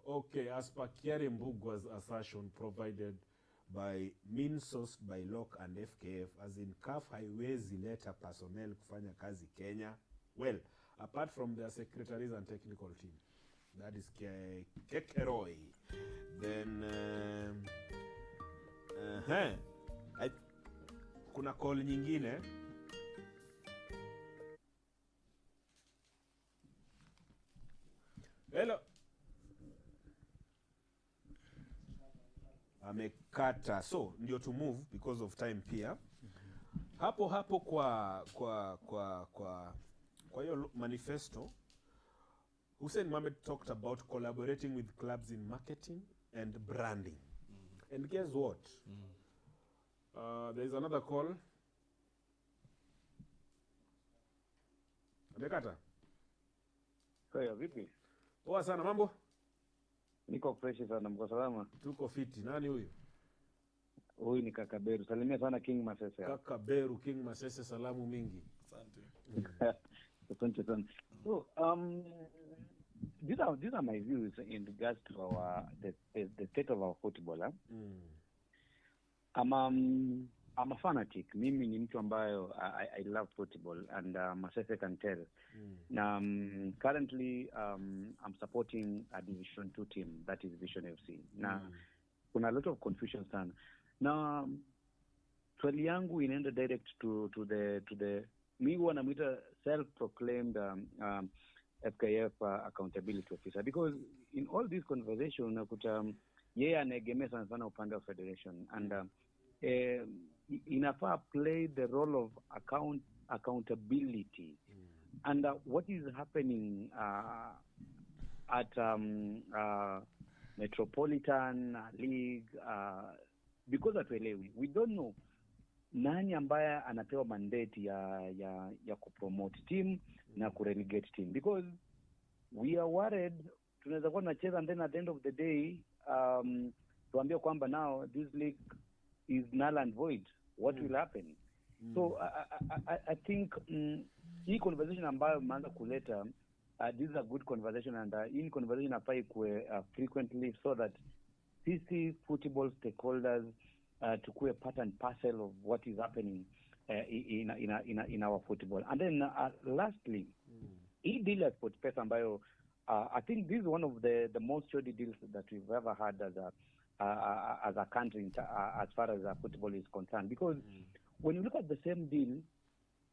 Okay, as per Kiari Mbugwa's assertion provided by means sourced by LOC and FKF, as in CAF haiwezi leta personnel kufanya kazi Kenya. Well, apart from their secretaries and technical team. That is Kekeroy. Then kuna call nyingine. Hello. Amekata. So ndio to move because of time pia. Hapo kwa hiyo manifesto, Hussein Mohamed talked about collaborating with clubs in marketing and branding. And guess what? There is another call. Amekata. Kaya vipi? Poa sana, mambo? Niko fresh sana, mko salama? Tuko fiti. Nani huyu? Huyu ni Kaka Beru. Salimia sana King Masese. Kaka Beru, King Masese, salamu mingi. Asante. Asante sana. So, these are my views in regards to our the state of our football. I'm a fanatic. Mimi ni mtu ambayo I love football, and Masese can tell. Currently, I'm supporting a Division 2 team, that is Vision FC. Now, kuna a lot of confusion sana. Now, swali yangu inaenda direct to the mi wanamwita self-proclaimed FKF accountability officer, because in all this conversation unakuta yeye anaegemea sana upande wa federation, and inafaa play the role of accountability. And what is happening at Metropolitan League, because hatuelewi, we don't know nani ambaye anapewa mandate ya kupromote team na kurelegate team, because we are worried tunaweza kuwa tunacheza, and then at the end of the day tuambie kwamba now this league is null and void. What will happen? So I think hii conversation ambayo mmeanza kuleta, this is a good conversation, and in conversation afai kuwe frequently, so that sisi football stakeholders tukue part and parcel of what is happening in our football. And then lastly, hii deal ya SportPesa ambayo I think this is one of the most shoddy deals that we've ever had as a country as far as football is concerned, because when you look at the same deal,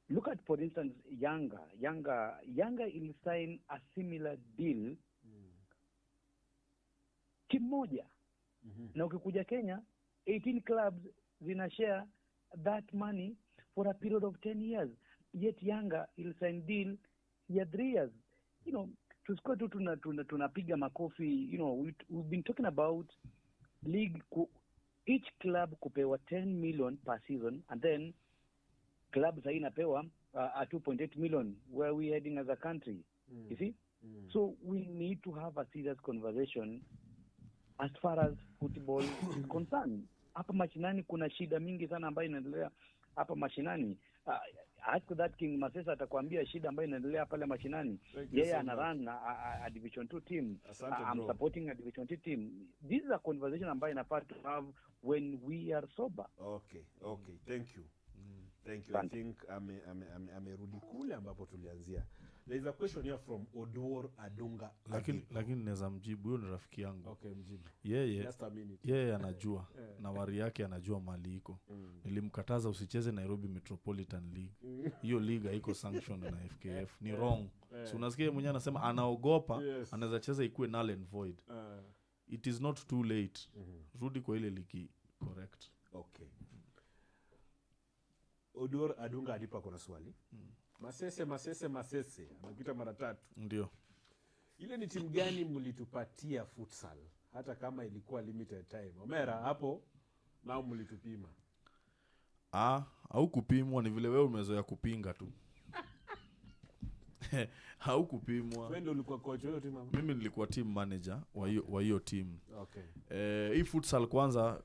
look at, for instance, Yanga will sign a similar deal kimoja, na ukikuja Kenya 18 clubs zina share that money for a period of 10 years, yet Yanga will sign deal ya 3 years. You know, tusikuwa tu tunapiga makofi. You know, we've been talking about league, each club kupewa 10 million per season, and then club sasa inapewa 2.8 million. Where are we heading as a country? You see? So we need to have a serious conversation as far as football is concerned. Hapa mashinani kuna shida mingi sana ambayo inaendelea hapa mashinani. Ask that King Masesa atakwambia shida ambayo inaendelea pale mashinani. Yeye ana run a Division 2 team. I'm supporting a Division 2 team. This is a conversation ambayo inafaa to have when we are sober. Okay. Thank you. Thank you. I think amerudi kule ambapo tulianzia. There is a question here from Oduor Adunga. Lakini naweza mjibu, huyo ni rafiki yangu. Okay, mjibu. Just a minute. Yeye anajua na wari yake anajua mali iko. Nilimkataza usicheze Nairobi Metropolitan League. Hiyo league haiko sanctioned na FKF. Ni wrong. So unasikia mwenyewe anasema anaogopa, anaweza cheza ikuwe null and void. It is not too late. Rudi kwa ile ligi correct. Okay. Oduor Adunga alipa kuna swali. Masese amepita mara 3. Ndio. Ile ni timu gani mlitupatia futsal hata kama ilikuwa limited time? Omera hapo nao mlitupima. Au kupimwa, ni vile wewe umezoea kupinga tu. Au kupimwa. Wewe ndio ulikuwa coach wa timu? Mimi nilikuwa team manager wa hiyo team. Okay. Hii futsal kwanza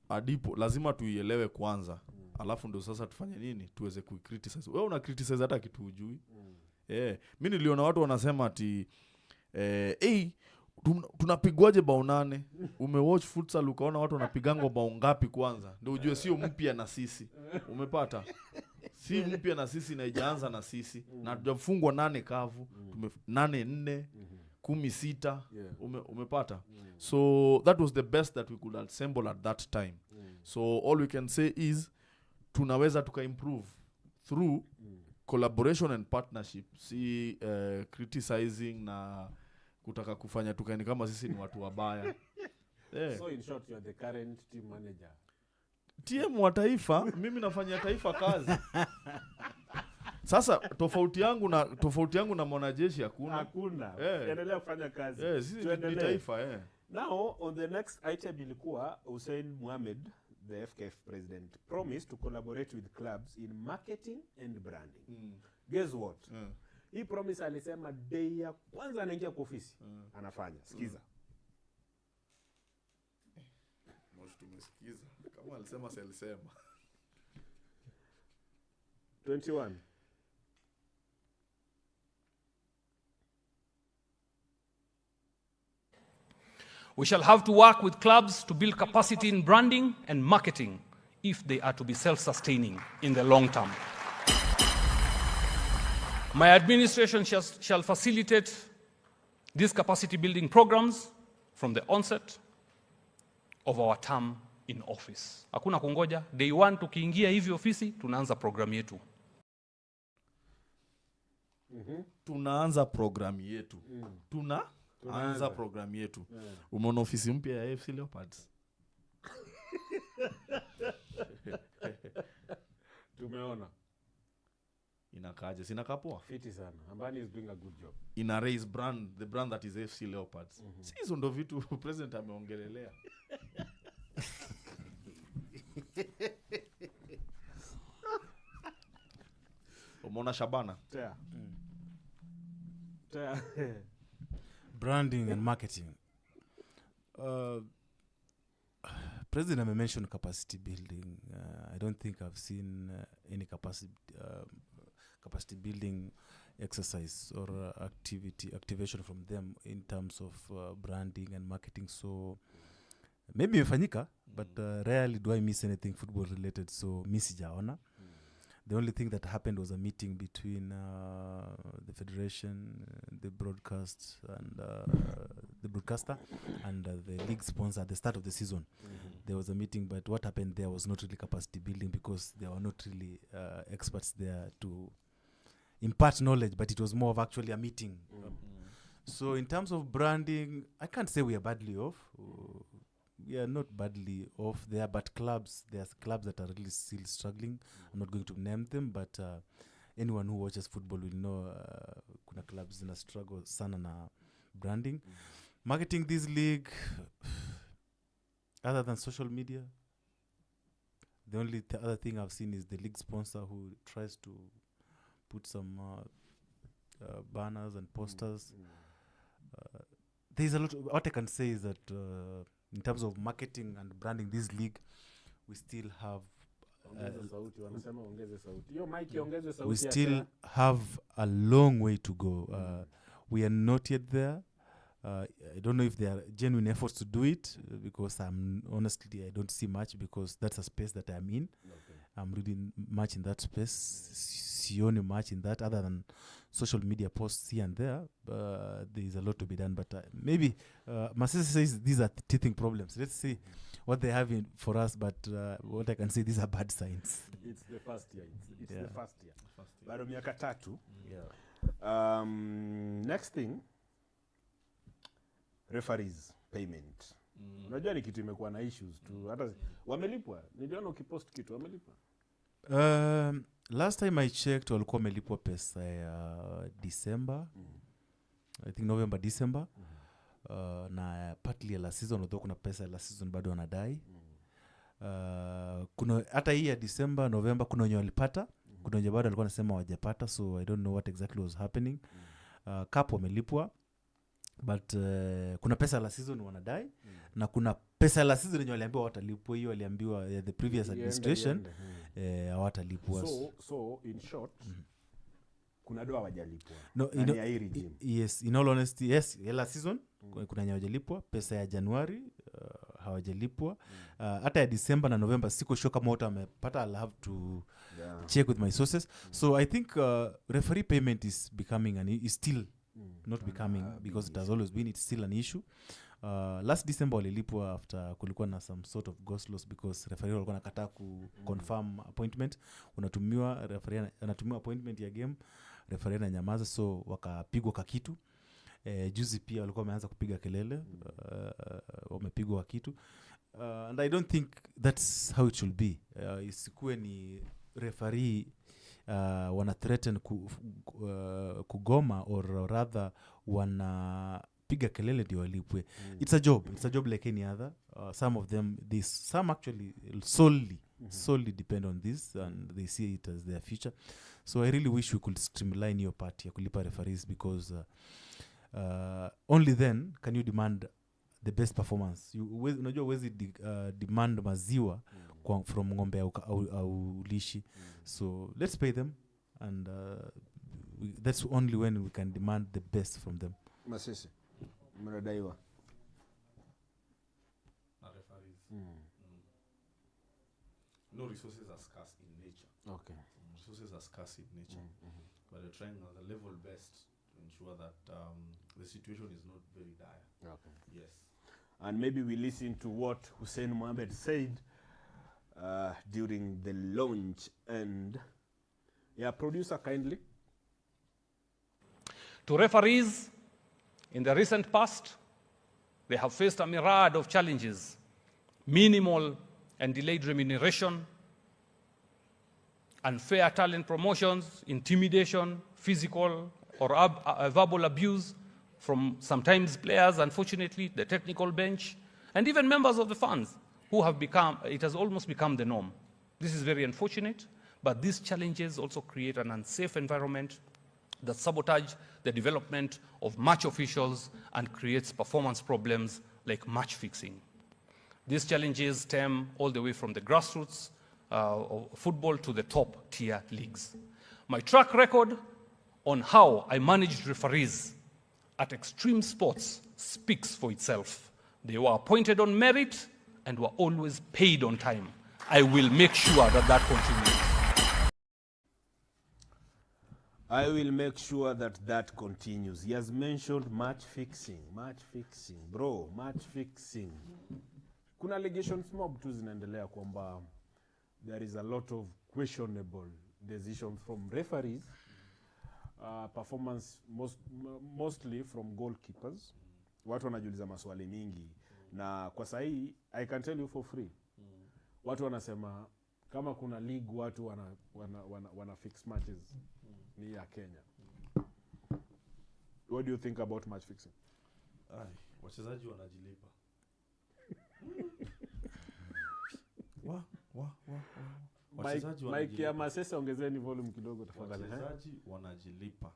adipo lazima tuielewe kwanza. Alafu ndio sasa tufanye nini tuweze ku-criticize. Wewe una criticize hata kitu hujui. Mi niliona watu wanasema ati tunapigwaje bao 8? Umewatch futsal ukaona watu wanapigangwa bao ngapi kwanza? Ndio ujue sio mpya na sisi. Umepata? Si mpya na sisi na ijaanza na sisi. Na tujafungwa 8 kavu, 8-4, 10-6. Umepata? So that was the best that we could assemble at that time. So all we can say is tunaweza tuka-improve through collaboration and partnership. Si criticizing na kutaka kufanya tukaeni kama sisi ni watu wabaya. So in short, you are the current team manager. TM wa taifa, mimi nafanya taifa kazi. Sasa tofauti yangu na mwanajeshi hakuna. Endelea kufanya kazi. Sisi ni taifa. Now on the next item ilikuwa Hussein Mohamed, the FKF president, promised to collaborate with clubs in marketing and branding. Guess what? Hii promise alisema day ya kwanza anaingia kwa ofisi anafanya. Sikiza. Moshi tumesikiza. Kama alisema si alisema. 21. We shall have to work with clubs to build capacity in branding and marketing if they are to be self-sustaining in the long term. My administration shall facilitate these capacity building programs from the onset of our term in office. Hakuna kungoja. Day 1 tukiingia hivi ofisi, tunaanza program yetu. Tunaanza program yetu. Tunaanza program yetu. Umeona ofisi mpya ya AFC Leopards? Tumeona. Inakaje? Sinakaa poa? Fiti sana. Ambani is doing a good job. Ina raise the brand that is AFC Leopards. Si hizo ndo vitu president ameongelelea. Umeona Shabana? Branding and marketing. President may mention capacity building. I don't think I've seen any capacity building exercise or activation from them in terms of branding and marketing. So maybe imefanyika, but rarely do I miss anything football related. So mi sijaona. The only thing that happened was a meeting between the federation, the broadcaster, and the league sponsor at the start of the season. There was a meeting, but what happened there was not really capacity building because there were not really experts there to impart knowledge, but it was more of actually a meeting. So in terms of branding, I can't say we are badly off. We are not badly off there, but there's clubs that are really still struggling. I'm not going to name them, but anyone who watches football will know kuna clubs in a struggle sana na branding. Marketing this league, other than social media, the only other thing I've seen is the league sponsor who tries to put some banners and posters. There's a lot. What I can say is that in terms of marketing and branding this league, we still have we still have a long way to go. We are not yet there. I don't know if there are genuine efforts to do it because honestly I don't see much because that's a space that I'm in. I'm reading much in that space. Sioni much in that other than social media posts here and there. There is a lot to be done, but maybe Masese says these are teething problems. Let's see what they have for us, but what I can say, these are bad signs. It's the first year. It's the first year. Bado miaka 3. Next thing, referees payment. Unajua ni kitu imekuwa na issues tu. Hata wamelipwa. Niliona ukipost kitu wamelipwa. Last time I checked walikuwa wamelipwa pesa ya December. I think November, December. Na partly la season, although kuna pesa la season bado wanadai. Kuna hata hii ya December, November kuna wenye walipata. Kuna wenye bado walikuwa nasema hawajapata, so I don't know what exactly was happening. Cup wamelipwa. But kuna pesa la season wanadai na kuna pesa la season yenye waliambiwa watalipwa. Hiyo waliambiwa the previous administration hawatalipwa. So in short, kuna doa hawajalipwa. No, Na ni ya hii regime. Yes, in all honesty, yes, last season kuna wenye hawajalipwa, pesa ya Januari hawajalipwa, hata ya December na November siko sure kama wote wamepata. I'll have to check with my sources. So I think referee payment is becoming is still not becoming, because it has always been, it's still an issue. Last December walilipwa after kulikuwa na some sort of ghost loss, because referee walikuwa nakataa confirm appointment. Unatumiwa referee anatumiwa appointment ya game, referee na nyamaza, so wakapigwa kakitu. Juzi pia walikuwa wameanza kupiga kelele, wamepigwa kitu. And I don't think that's how it should be. Isikuwe ni referee wana threaten kugoma, or rather wanapiga kelele ndio walipwe. It's a job like any other. Some of them, some actually solely depend on this, and they see it as their future. So I really wish we could streamline your part ya kulipa referees, because only then can you demand the best performance. Unajua uwezi demand maziwa from ng'ombe au lishi. So let's pay them, and that's only when we can demand the best from them. Masisi, mnadaiwa na referees. No, resources are scarce in nature. Okay. Resources are scarce in nature. But they're trying at the level best to ensure that the situation is not very dire. Okay. Yes. And maybe we listen to what Hussein Mohamed said during the launch. And producer, kindly. To referees, in the recent past, they have faced a myriad of challenges: minimal and delayed remuneration, unfair talent promotions, intimidation, physical or verbal abuse from sometimes players, unfortunately, the technical bench, and even members of the fans, who have it has almost become the norm. This is very unfortunate, but these challenges also create an unsafe environment that sabotage the development of match officials and creates performance problems like match fixing. These challenges stem all the way from the grassroots of football to the top tier leagues. My track record on how I managed referees at extreme sports speaks for itself. They were appointed on merit and were always paid on time. I will make sure that continues. I will make sure that continues. He has mentioned match fixing. Bro, match fixing. Kuna allegations mob tu zinaendelea kwamba there is a lot of questionable decisions from referees, performance mostly from goalkeepers. Watu wanajiuliza maswali mingi, na kwa sahi I can tell you for free. Watu wanasema kama kuna league watu wana fix matches ni ya Kenya. What do you think about match fixing? Wachezaji wanajilipa. Mike ya Masese, ongezeni volume kidogo tafadhali. Wachezaji wanajilipa.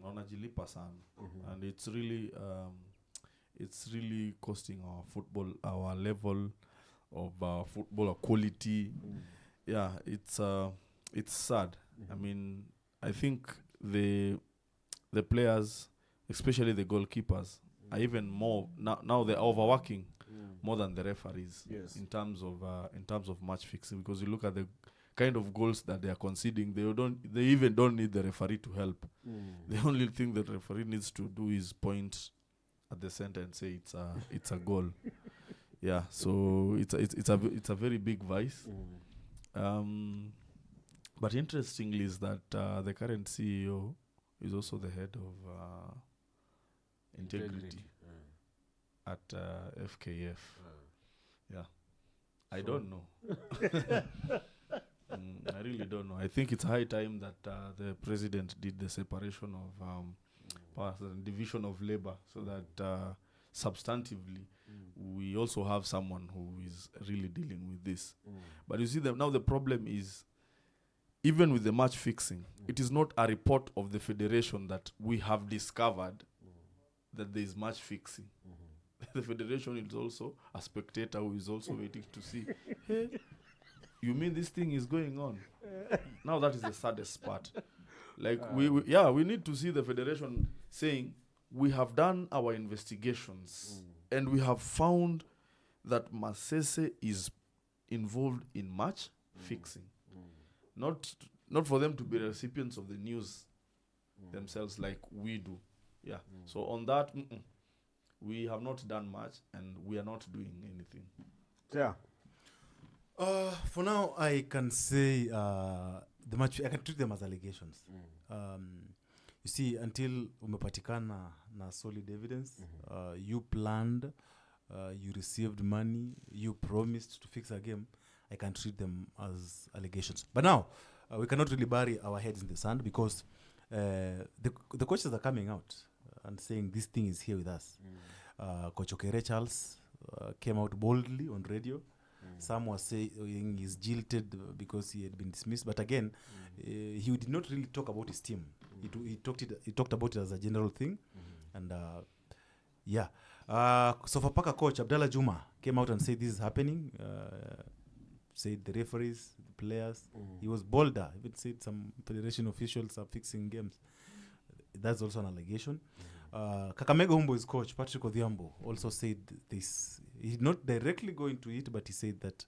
Wanajilipa sana. And it's really costing our football, our level of football quality. Yeah, it's sad. I mean, I think the players, especially the goalkeepers, are even more now they're overworking more than the referees. Yes. in terms of match fixing, because you look at the kind of goals that they are conceding, they even don't need the referee to help. The only thing that the referee needs to do is point at the center and say it's a goal. Yeah, so it's a very big vice. But interestingly is that the current CEO is also the head of integrity at FKF. Yeah, I don't know. I really don't know. I think it's high time that the president did the separation of powers and division of labor, so that substantively we also have someone who is really dealing with this. But you see, now the problem is, even with the match fixing, it is not a report of the federation that we have discovered that there is match fixing. The federation is also a spectator who is also waiting to see, hey, you mean this thing is going on? Now that is the saddest part. Like we need to see the federation saying we have done our investigations and we have found that Masese is involved in match fixing. Not for them to be recipients of the news themselves like we do. Yeah. So on that, we have not done much and we are not doing anything. Yeah. For now, I can say the match. I can treat them as allegations. You see, until umepatikana na solid evidence, you planned, you received money, you promised to fix a game. I can treat them as allegations. But now, we cannot really bury our heads in the sand because the coaches are coming out and saying this thing is here with us. Coach Okere Charles came out boldly on radio. Some were saying he's jilted because he had been dismissed. But again, he did not really talk about his team. He talked about it as a general thing. And Sofapaka coach Abdallah Juma came out and said this is happening. Said the referees, the players. He was bolder. Even said some federation officials are fixing games. That's also an allegation. Kakamega Homeboy's coach, Patrick Odhiambo, also said this. He did not directly go into it, but he said that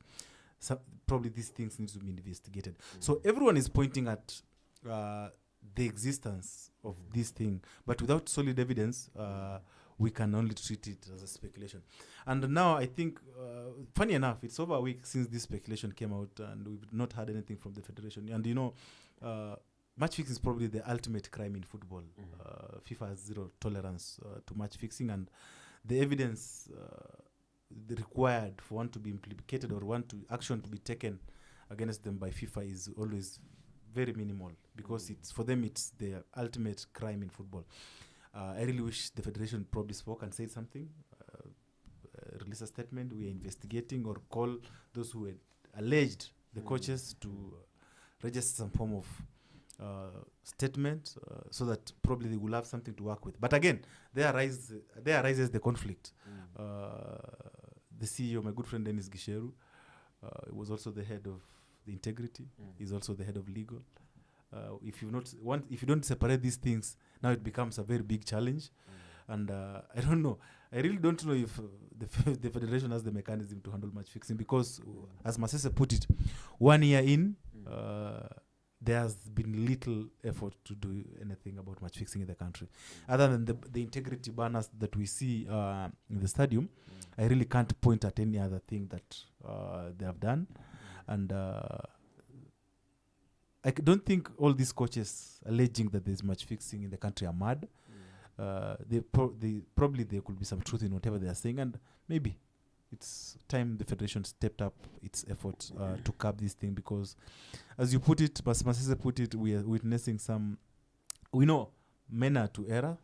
probably these things need to be investigated. So everyone is pointing at the existence of this thing, but without solid evidence, we can only treat it as a speculation. And now I think, funny enough, it's over a week since this speculation came out, and we've not heard anything from the federation. And you know, match fixing is probably the ultimate crime in football. FIFA has zero tolerance to match fixing, and the evidence required for one to be implicated or action to be taken against them by FIFA is always very minimal, because it's for them it's the ultimate crime in football. I really wish the federation probably spoke and said something, release a statement, we are investigating, or call those who had alleged the coaches to register some form of statement, so that probably they will have something to work with. But again, there arises the conflict. The CEO, my good friend Dennis Gisheru, was also the head of the integrity. He's also the head of legal. If you don't separate these things, now it becomes a very big challenge. And I don't know. I really don't know if the federation has the mechanism to handle match fixing, because, as Masese put it, 1 year in, there has been little effort to do anything about match fixing in the country. Other than the integrity banners that we see in the stadium, I really can't point at any other thing that they have done. And I don't think all these coaches alleging that there's match fixing in the country are mad. Probably there could be some truth in whatever they are saying, and maybe it's time the federation stepped up its efforts to curb this thing, because, as you put it, Masese put it, we are witnessing some. We know men are to error.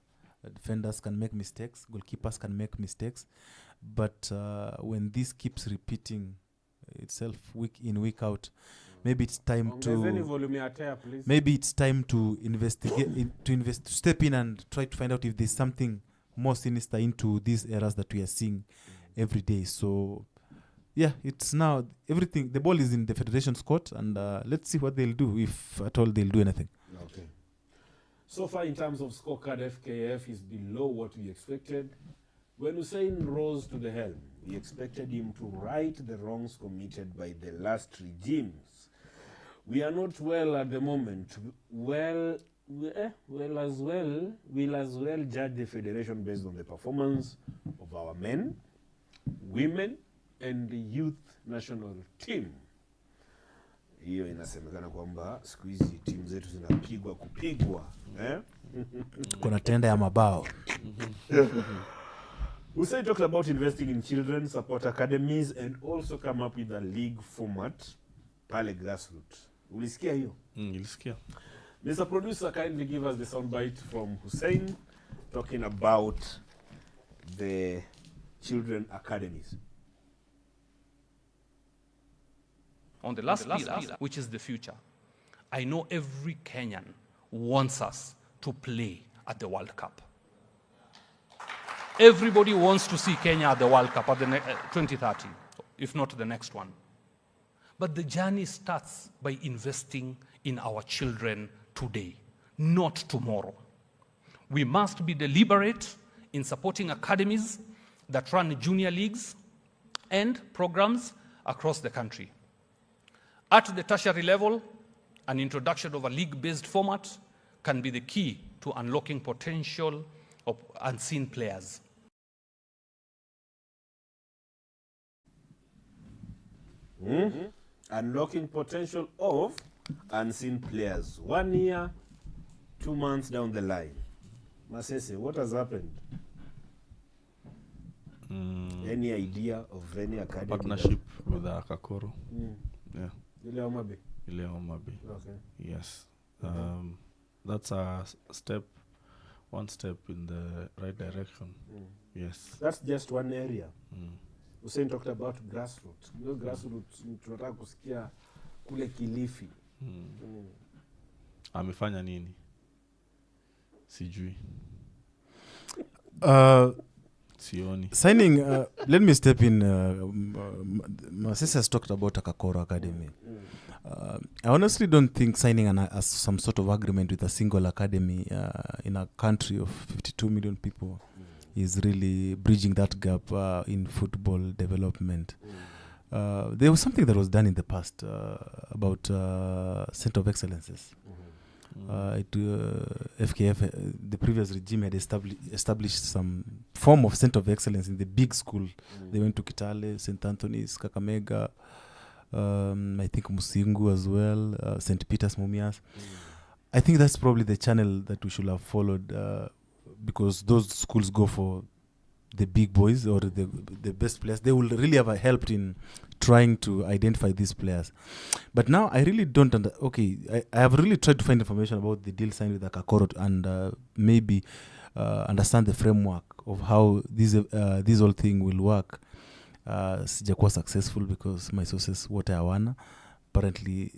Defenders can make mistakes. Goalkeepers can make mistakes. But when this keeps repeating itself week in, week out, maybe it's time maybe it's time to investigate, to step in and try to find out if there's something more sinister into these errors that we are seeing every day. So, yeah, it's now everything. The ball is in the federation's court, and let's see what they'll do, if at all they'll do anything. Okay. So far, in terms of scorecard, FKF is below what we expected. When Hussein rose to the helm, we expected him to right the wrongs committed by the last regimes. We are not well at the moment. We'll as well judge the federation based on the performance of our men, women, and the youth national team. Hiyo inasemekana kwamba siku hizi timu zetu zinapigwa kupigwa. Kuna tenda ya mabao. Hussein talked about investing in children support academies and also come up with a league format, pale grassroots. Ulisikia hiyo? Nilisikia. Mr. Producer, kindly give us the soundbite from Hussein talking about the children academies. On the last pillar, which is the future, I know every Kenyan wants us to play at the World Cup. Everybody wants to see Kenya at the World Cup at the 2030, if not the next one. But the journey starts by investing in our children today. not tomorrow. We must be deliberate in supporting academies that run junior leagues and programs across the country. At the tertiary level, an introduction of a league-based format can be the key to unlocking potential of unseen players. Unlocking potential of unseen players. 1 year, 2 months down the line. Masese, what has happened? Any idea of any academy? Partnership with Kakoro. Yeah. Ile Homa Bay? Ile Homa Bay. Okay. Yes. That's a step, one step in the right direction. Yes. That's just one area. Hussein talked about grassroots. You know, grassroots tunataka kusikia kule Kilifi. Amefanya nini? Sijui. Sioni. Signing, let me step in. My sister has talked about Kakoro Academy. I honestly don't think signing some sort of agreement with a single academy in a country of 52 million people is really bridging that gap in football development. There was something that was done in the past about Center of Excellences. FKF, the previous regime had established some form of Center of Excellence in the big school. They went to Kitale, St. Anthony's, Kakamega, I think Musingu as well, St. Peter's, Mumias. I think that's probably the channel that we should have followed because those schools go for the big boys or the best players. They will really have helped in trying to identify these players. But now I really don't I have really tried to find information about the deal signed with the Kakoro and maybe understand the framework of how this whole thing will work. Sijakuwa successful because my sources what I wanna. Apparently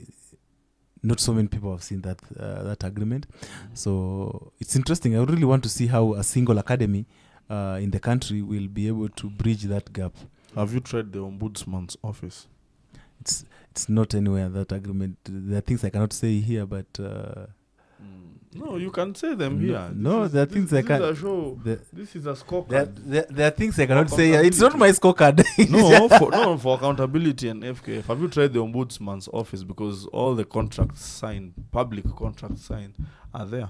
not so many people have seen that agreement. So it's interesting. I really want to see how a single academy in the country will be able to bridge that gap. Have you tried the Ombudsman's office? It's not anywhere, that agreement. There are things I cannot say here, but no, you can say them here. No, there are things I can't. This is a scorecard. There are things I cannot say here. It's not my scorecard. For accountability and FKF. Have you tried the Ombudsman's office? Because all the contracts signed, public contracts signed, are there.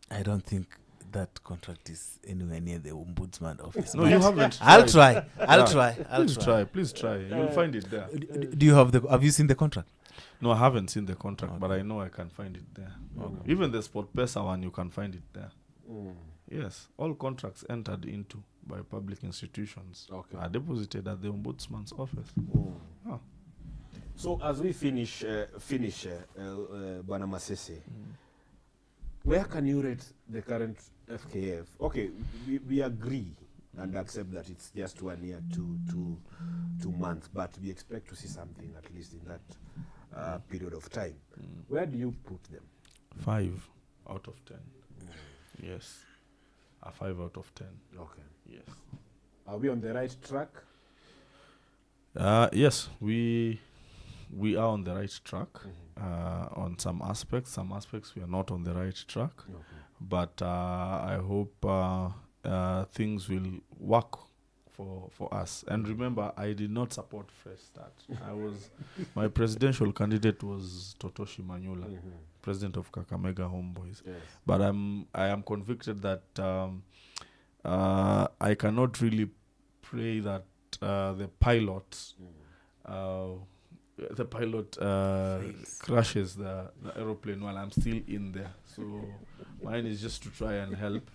I don't think that contract is anywhere near the Ombudsman office. No, you haven't. I'll try. Please try. You'll find it there. Do you have you seen the contract? No, I haven't seen the contract, but I know I can find it there. Even the SportPesa one, you can find it there. Yes, all contracts entered into by public institutions are deposited at the Ombudsman's office. So as we finish Bwana Masese, where can you rate the current FKF? Okay, we agree and accept that it's just 1 year, 2 months, but we expect to see something at least in that period of time. Where do you put them? 5 out of 10. Yes, a 5 out of 10. Okay. Yes. Are we on the right track? Yes, we are on the right track. On some aspects we are not on the right track. But I hope things will work for us. And remember, I did not support Fresh Start. My presidential candidate was Totoshi Manyula, president of Kakamega Homeboys. Yes. But I am convicted that I cannot really pray that the pilot crashes the aeroplane while I'm still in there. So mine is just to try and help.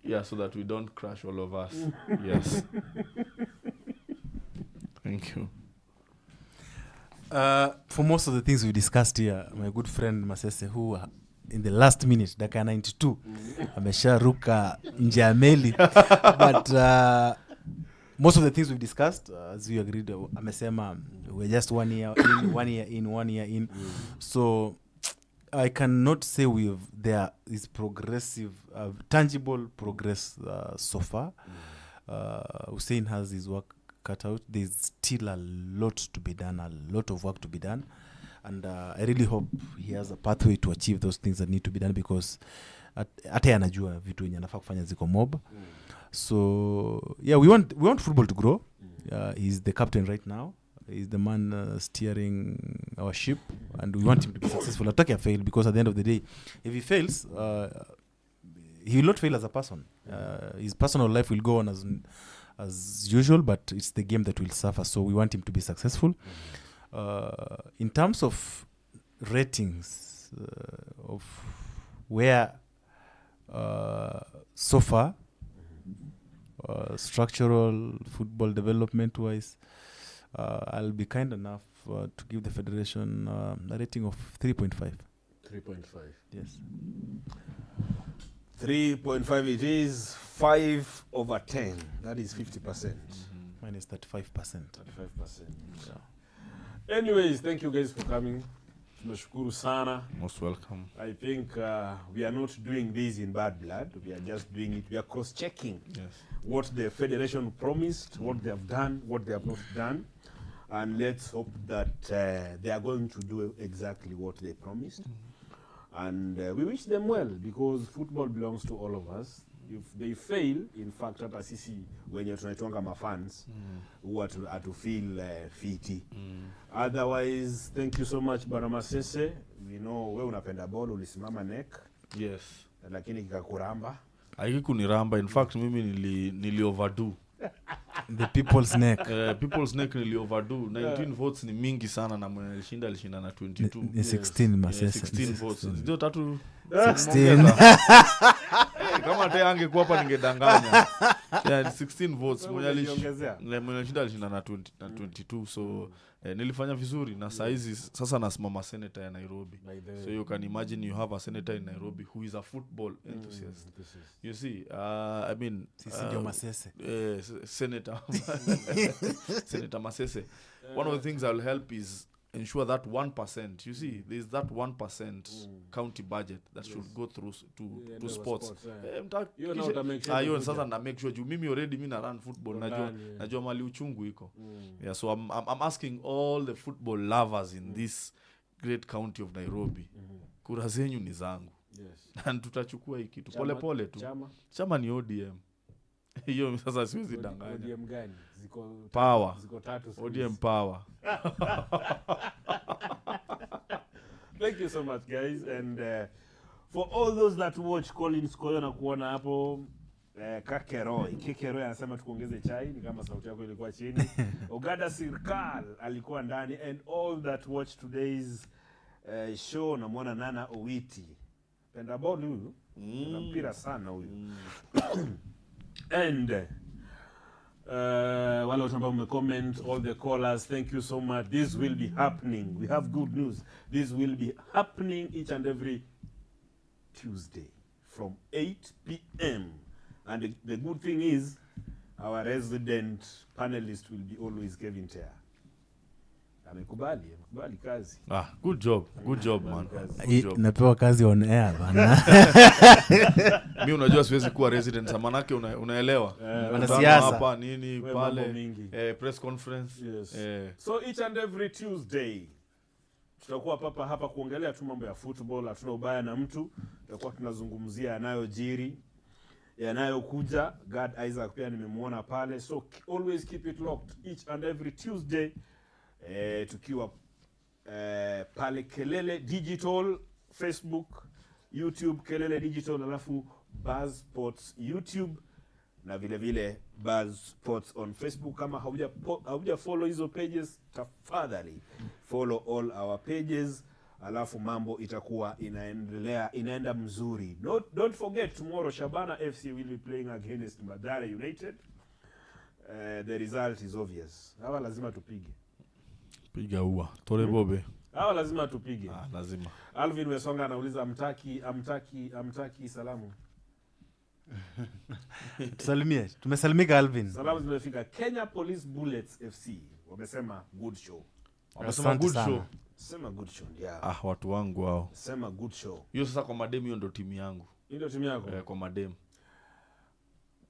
Yeah, so that we don't crash all of us. Yes. Thank you. For most of the things we discussed here, my good friend Masese, who in the last minute, dakika 92, amesharuka nje ya meli. But most of the things we've discussed, as we agreed, amesema, we're just 1 year in. So I cannot say there is progressive, tangible progress so far. Hussein has his work cut out. There's still a lot to be done, a lot of work to be done. And I really hope he has a pathway to achieve those things that need to be done, because hata anajua vitu yenye anafaa kufanya ziko mob. So yeah, we want football to grow. He's the captain right now. He's the man steering our ship, and we want him to be successful. Atake fail, because at the end of the day, if he fails, he will not fail as a person. His personal life will go on as usual, but it's the game that will suffer. So we want him to be successful. In terms of ratings of where so far, structural football development wise, I'll be kind enough to give the federation a rating of 3.5. 3.5. Yes. 3.5 it is. 5 over 10. That is 50%. Mine is 35%. 35%. Yeah. Anyways, thank you guys for coming. Tunashukuru sana. Most welcome. I think we are not doing this in bad blood. We are just doing it. We are cross-checking what the federation promised, what they have done, what they have not done. And let's hope that they are going to do exactly what they promised. And we wish them well, because football belongs to all of us. If they fail, in fact, hata sisi wenye tunaitwanga mafans huwa to feel fiti. Otherwise, thank you so much Bwana Masese. We know wewe unapenda ball, ulisimama neck. Yes. Lakini kikakuramba. Haikuniramba. In fact, mimi nili overdo. The people's neck. People's neck nili overdo. 19 votes ni mingi sana, na mwenye alishinda na 22. Ni 16 Masese. 16 votes. Ndio 3 16. Kama hata angekuwa hapa ningedanganya. 16 votes. Mwenye alishinda na 22. So nilifanya vizuri, na saizi sasa nasimama senator ya Nairobi. So you can imagine you have a senator in Nairobi who is a football enthusiast. You see, I mean, Masese. Senator Senator Masese. One of the things I'll help is ensure that 1%, you see, there's that 1% county budget that should go through to sports. Hiyo sasa na make sure mimi already na run football, najua mali uchungu iko. Yeah, so I'm asking all the football lovers in this great county of Nairobi, kura zenyu ni zangu. Na tutachukua hiki kitu pole pole tu. Chama ni ODM. Hiyo sasa siwezi danganya. ODM gani? Power. Ziko tatu. ODM power. Thank you so much guys, and for all those that watch Collins Koyo na kuona hapo Kekeroi anasema tukuongeze chai, ni kama sauti yako ilikuwa chini. Ogada Sirkal alikuwa ndani, and all that watch today's show, na muona Nana Owiti. Penda ball huyu. Na mpira sana huyu. And wale watu ambao mmecomment, all the callers, thank you so much. This will be happening. We have good news. This will be happening each and every Tuesday from 8 p.m. And the good thing is, our resident panelist will be always Kevin Tea. Amekubali kazi. Good job man. Napewa kazi on air bana. Mimi unajua siwezi kuwa resident, manake unaelewa. Wanasiasa hapa nini pale press conference. So each and every Tuesday tutakuwa hapa kuongelea tu mambo ya football, hatuna ubaya na mtu. Tutakuwa tunazungumzia yanayojiri, yanayokuja. God Isaac pia nimemuona pale. So always keep it locked each and every Tuesday. Tukiwa pale Kelele Digital Facebook, YouTube Kelele Digital, alafu Buzz Sports YouTube, na vile Buzz Sports on Facebook. Kama hauja follow hizo pages, tafadhali follow all our pages, alafu mambo itakuwa inaenda mzuri. Don't forget, tomorrow Shabana FC will be playing against Mathare United. The result is obvious. Hawa lazima tupige. Piga ua. Tore bobe. Hawa lazima tupige. Lazima. Alvin Wesonga anauliza amtaki salamu. Tusalimie. Tumesalimika Alvin. Salamu zimefika. Kenya Police Bullets FC wamesema good show. Wamesema good show. Sema good show ndio. Watu wangu hao. Sema good show. Hiyo sasa kwa madem, hiyo ndio timu yangu. Ndio timu yako? Kwa madem.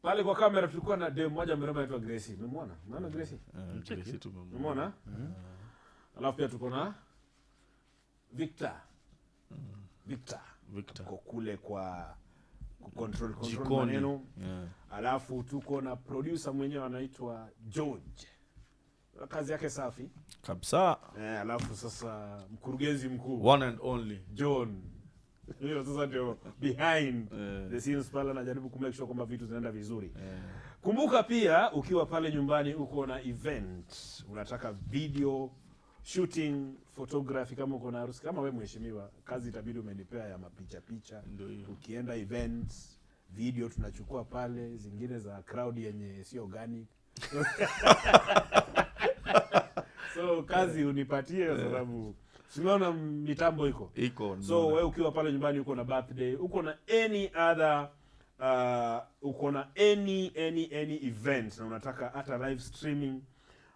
Pale kwa kamera tulikuwa na dem moja mrembo anaitwa Gracie. Umemwona? Unaona Gracie? Gracie tumemwona. Umeona? Alafu pia tuko na Victor kwa kule kwa control maneno. Alafu tuko na producer mwenyewe anaitwa George, kazi yake safi kabisa. Alafu sasa mkurugenzi mkuu one and only John, hiyo sasa ndio behind the scenes pale, anajaribu kumake sure kwamba vitu zinaenda vizuri. Kumbuka pia ukiwa pale nyumbani uko na event, unataka video shooting, photography, kama uko na harusi, kama wewe mheshimiwa, kazi itabidi umenipea ya mapicha. Ukienda events, video tunachukua pale, zingine za crowd yenye si organic. So kazi unipatie kwa sababu unaona mitambo iko. So wewe ukiwa pale nyumbani uko na birthday, uko na any other uko na any event na unataka hata live streaming,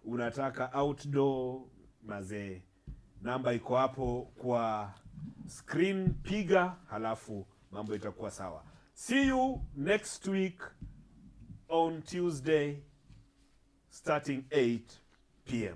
unataka outdoor, mazee, namba iko hapo kwa screen, piga halafu mambo itakuwa sawa. See you next week on Tuesday starting 8 p.m.